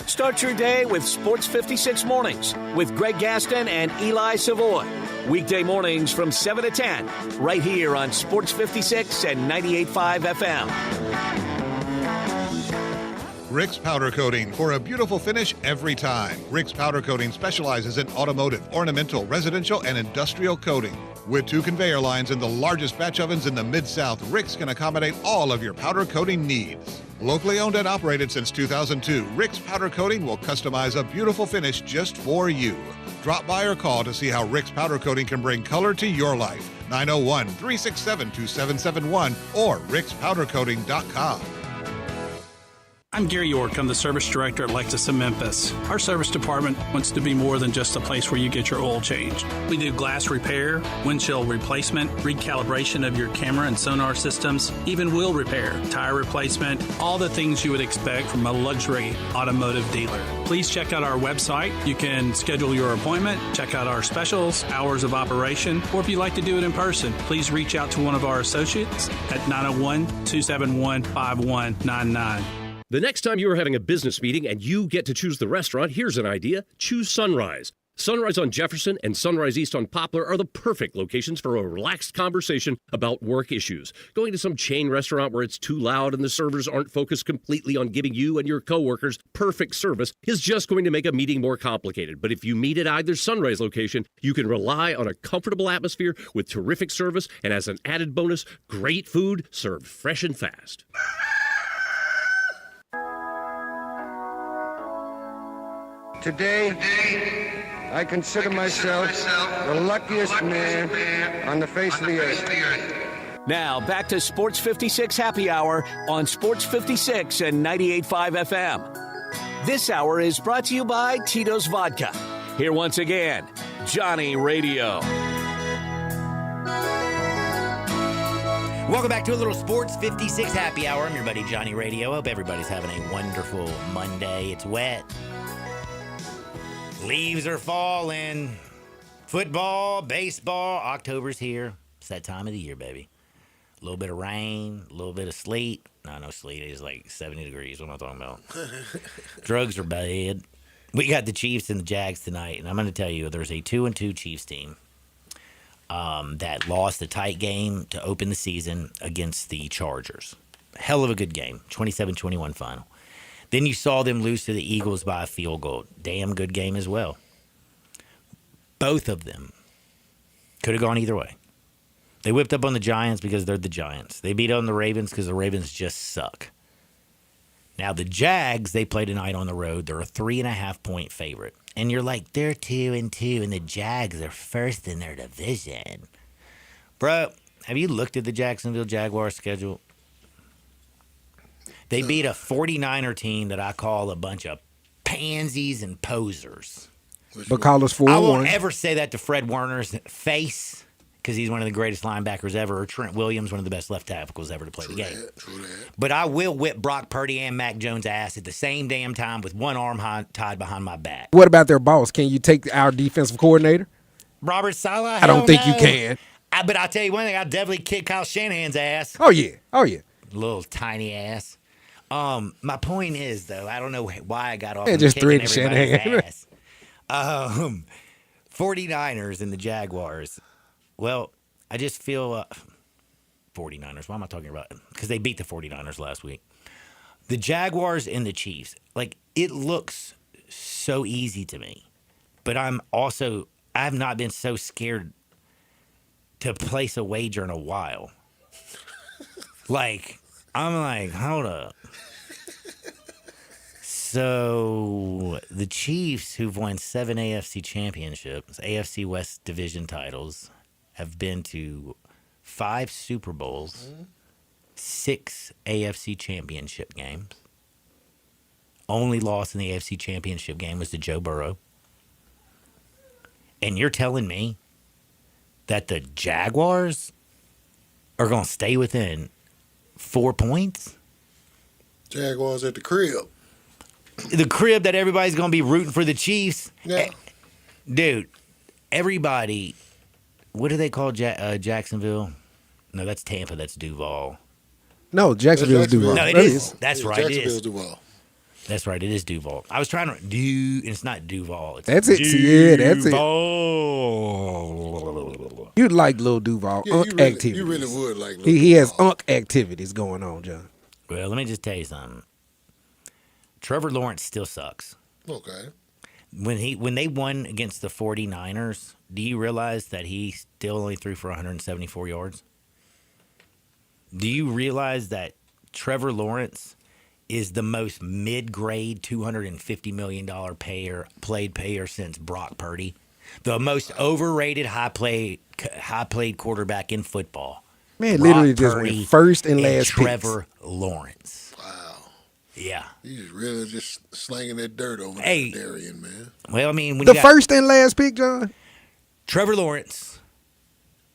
Start your day with Sports 56 Mornings with Greg Gaston and Eli Savoy. Weekday mornings from 7 to 10, right here on Sports 56 and 98.5 FM. Rick's Powder Coating for a beautiful finish every time. Rick's Powder Coating specializes in automotive, ornamental, residential, and industrial coating. With 2 conveyor lines and the largest batch ovens in the Mid-South, Rick's can accommodate all of your powder coating needs. Locally owned and operated since 2002, Rick's Powder Coating will customize a beautiful finish just for you. Drop by or call to see how Rick's Powder Coating can bring color to your life. 901-367-2771 or rickspowdercoating.com. I'm Gary York. I'm the service director at Lexus of Memphis. Our service department wants to be more than just a place where you get your oil changed. We do glass repair, windshield replacement, recalibration of your camera and sonar systems, even wheel repair, tire replacement, all the things you would expect from a luxury automotive dealer. Please check out our website. You can schedule your appointment, check out our specials, hours of operation, or if you'd like to do it in person, please reach out to one of our associates at 901-271-5199. The next time you are having a business meeting and you get to choose the restaurant, here's an idea. Choose Sunrise. Sunrise on Jefferson and Sunrise East on Poplar are the perfect locations for a relaxed conversation about work issues. Going to some chain restaurant where it's too loud and the servers aren't focused completely on giving you and your coworkers perfect service is just going to make a meeting more complicated. But if you meet at either Sunrise location, you can rely on a comfortable atmosphere with terrific service and, as an added bonus, great food served fresh and fast. Today, I consider myself the luckiest man on the face of the earth. Now, back to Sports 56 Happy Hour on Sports 56 and 98.5 FM. This hour is brought to you by Tito's Vodka. Here once again, Johnny Radio. Welcome back to a little Sports 56 Happy Hour. I'm your buddy Johnny Radio. Hope everybody's having a wonderful Monday. It's wet. Leaves are falling. Football, baseball, October's here. It's that time of the year, baby. A little bit of rain, a little bit of sleet. No sleet. It's like 70 degrees. What am I talking about? Drugs are bad. We got the Chiefs and the Jags tonight, and I'm going to tell you, there's a 2-2 Chiefs team that lost a tight game to open the season against the Chargers. Hell of a good game. 27-21 final. Then you saw them lose to the Eagles by a field goal. Damn good game as well. Both of them could have gone either way. They whipped up on the Giants because they're the Giants. They beat on the Ravens because the Ravens just suck. Now the Jags, they play tonight on the road. They're a 3.5-point favorite. And you're like, they're 2-2, and the Jags are first in their division. Bro, have you looked at the Jacksonville Jaguars schedule? They beat a 49er team that I call a bunch of pansies and posers. But call us 4-1. I won't ever say that to Fred Warner's face because he's one of the greatest linebackers ever, or Trent Williams, one of the best left tackles ever to play the game. True that. But I will whip Brock Purdy and Mac Jones' ass at the same damn time with one arm tied behind my back. What about their boss? Can you take our defensive coordinator? Robert Saleh? I don't think you can. But I'll tell you one thing, I'll definitely kick Kyle Shanahan's ass. Oh, yeah. Little tiny ass. My point is, though, I don't know why I got off Yeah, on just kicking threaten everybody's Shanahan. ass. 49ers and the Jaguars. Well, I just feel 49ers. Why am I talking about it? Because they beat the 49ers last week. The Jaguars and the Chiefs. Like, it looks so easy to me. But I have not been so scared to place a wager in a while. I'm like, hold up. So the Chiefs, who've won 7 AFC championships, AFC West division titles, have been to 5 Super Bowls, 6 AFC championship games. Only loss in the AFC championship game was to Joe Burrow. And you're telling me that the Jaguars are going to stay within 4 points? Jaguars at the crib. The crib that everybody's going to be rooting for the Chiefs. Yeah. Dude, everybody, what do they call Jacksonville? No, that's Tampa. That's Duval. No, Jacksonville's Duval. No, it is. That's right. It Jacksonville's is. Duval. That's right. It is Duval. I was trying to and it's not Duval. It's That's it. Yeah, that's it. Duval. You'd like Lil Duval. Yeah, Unk activities. You really would like Lil He has Unk activities going on, John. Well, let me just tell you something. Trevor Lawrence still sucks. Okay. When they won against the 49ers, do you realize that he still only threw for 174 yards? Do you realize that Trevor Lawrence is the most mid-grade $250 million payer since Brock Purdy? The most overrated high-played quarterback in football. Man, Brock literally just Purdy went first and last picks. Trevor Lawrence. Wow. Yeah. He's really just slanging that dirt over Hey. Darian, man. Well, I mean, when The you got first and last pick, John? Trevor Lawrence,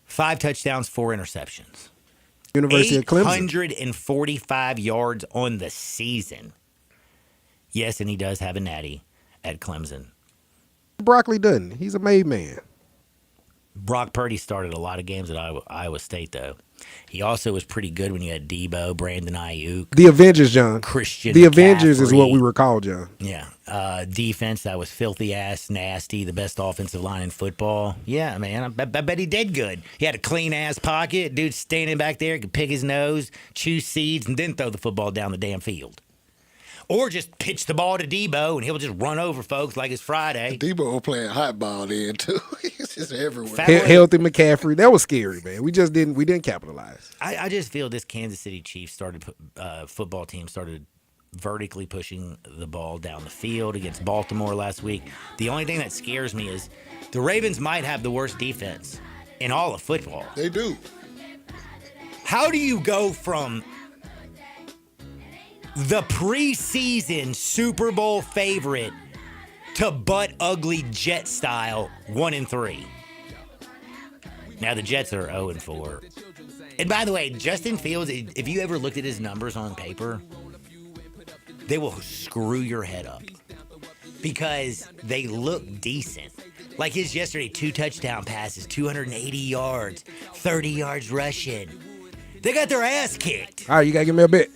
5 touchdowns, 4 interceptions. University of Clemson. 845 yards on the season. Yes, and he does have a natty at Clemson. Broccoli doesn't. He's a made man. Brock Purdy started a lot of games at Iowa State, though. He also was pretty good when you had Debo, Brandon Ayuk. The Avengers, John. Christian The Avengers is McCaffrey. what we recall, John. Yeah. Defense that was filthy ass, nasty, the best offensive line in football. Yeah, man. I bet he did good. He had a clean ass pocket. Dude standing back there could pick his nose, chew seeds, and then throw the football down the damn field. Or just pitch the ball to Debo, and he'll just run over folks like it's Friday. Debo playing hot ball then, too. He's just everywhere. Healthy McCaffrey. That was scary, man. We didn't capitalize. I just feel this Kansas City Chiefs football team started vertically pushing the ball down the field against Baltimore last week. The only thing that scares me is the Ravens might have the worst defense in all of football. They do. How do you go from the preseason Super Bowl favorite to butt ugly Jet style 1-3? Now the Jets are 0-4. And by the way, Justin Fields, if you ever looked at his numbers on paper, they will screw your head up because they look decent. Like his yesterday, 2 touchdown passes, 280 yards, 30 yards rushing. They got their ass kicked. All right, you got to give me a bet.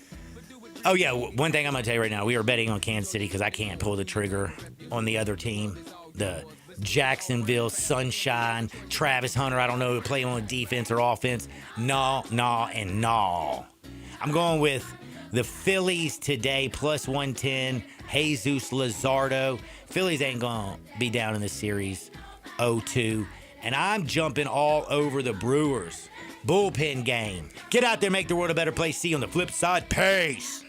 Oh, yeah. One thing I'm going to tell you right now. We are betting on Kansas City because I can't pull the trigger on the other team. The Jacksonville Sunshine, Travis Hunter, I don't know, play on defense or offense. No. I'm going with the Phillies today, plus 110, Jesus Luzardo. Phillies ain't going to be down in this series 0-2. And I'm jumping all over the Brewers. Bullpen game. Get out there, make the world a better place. See you on the flip side. Peace.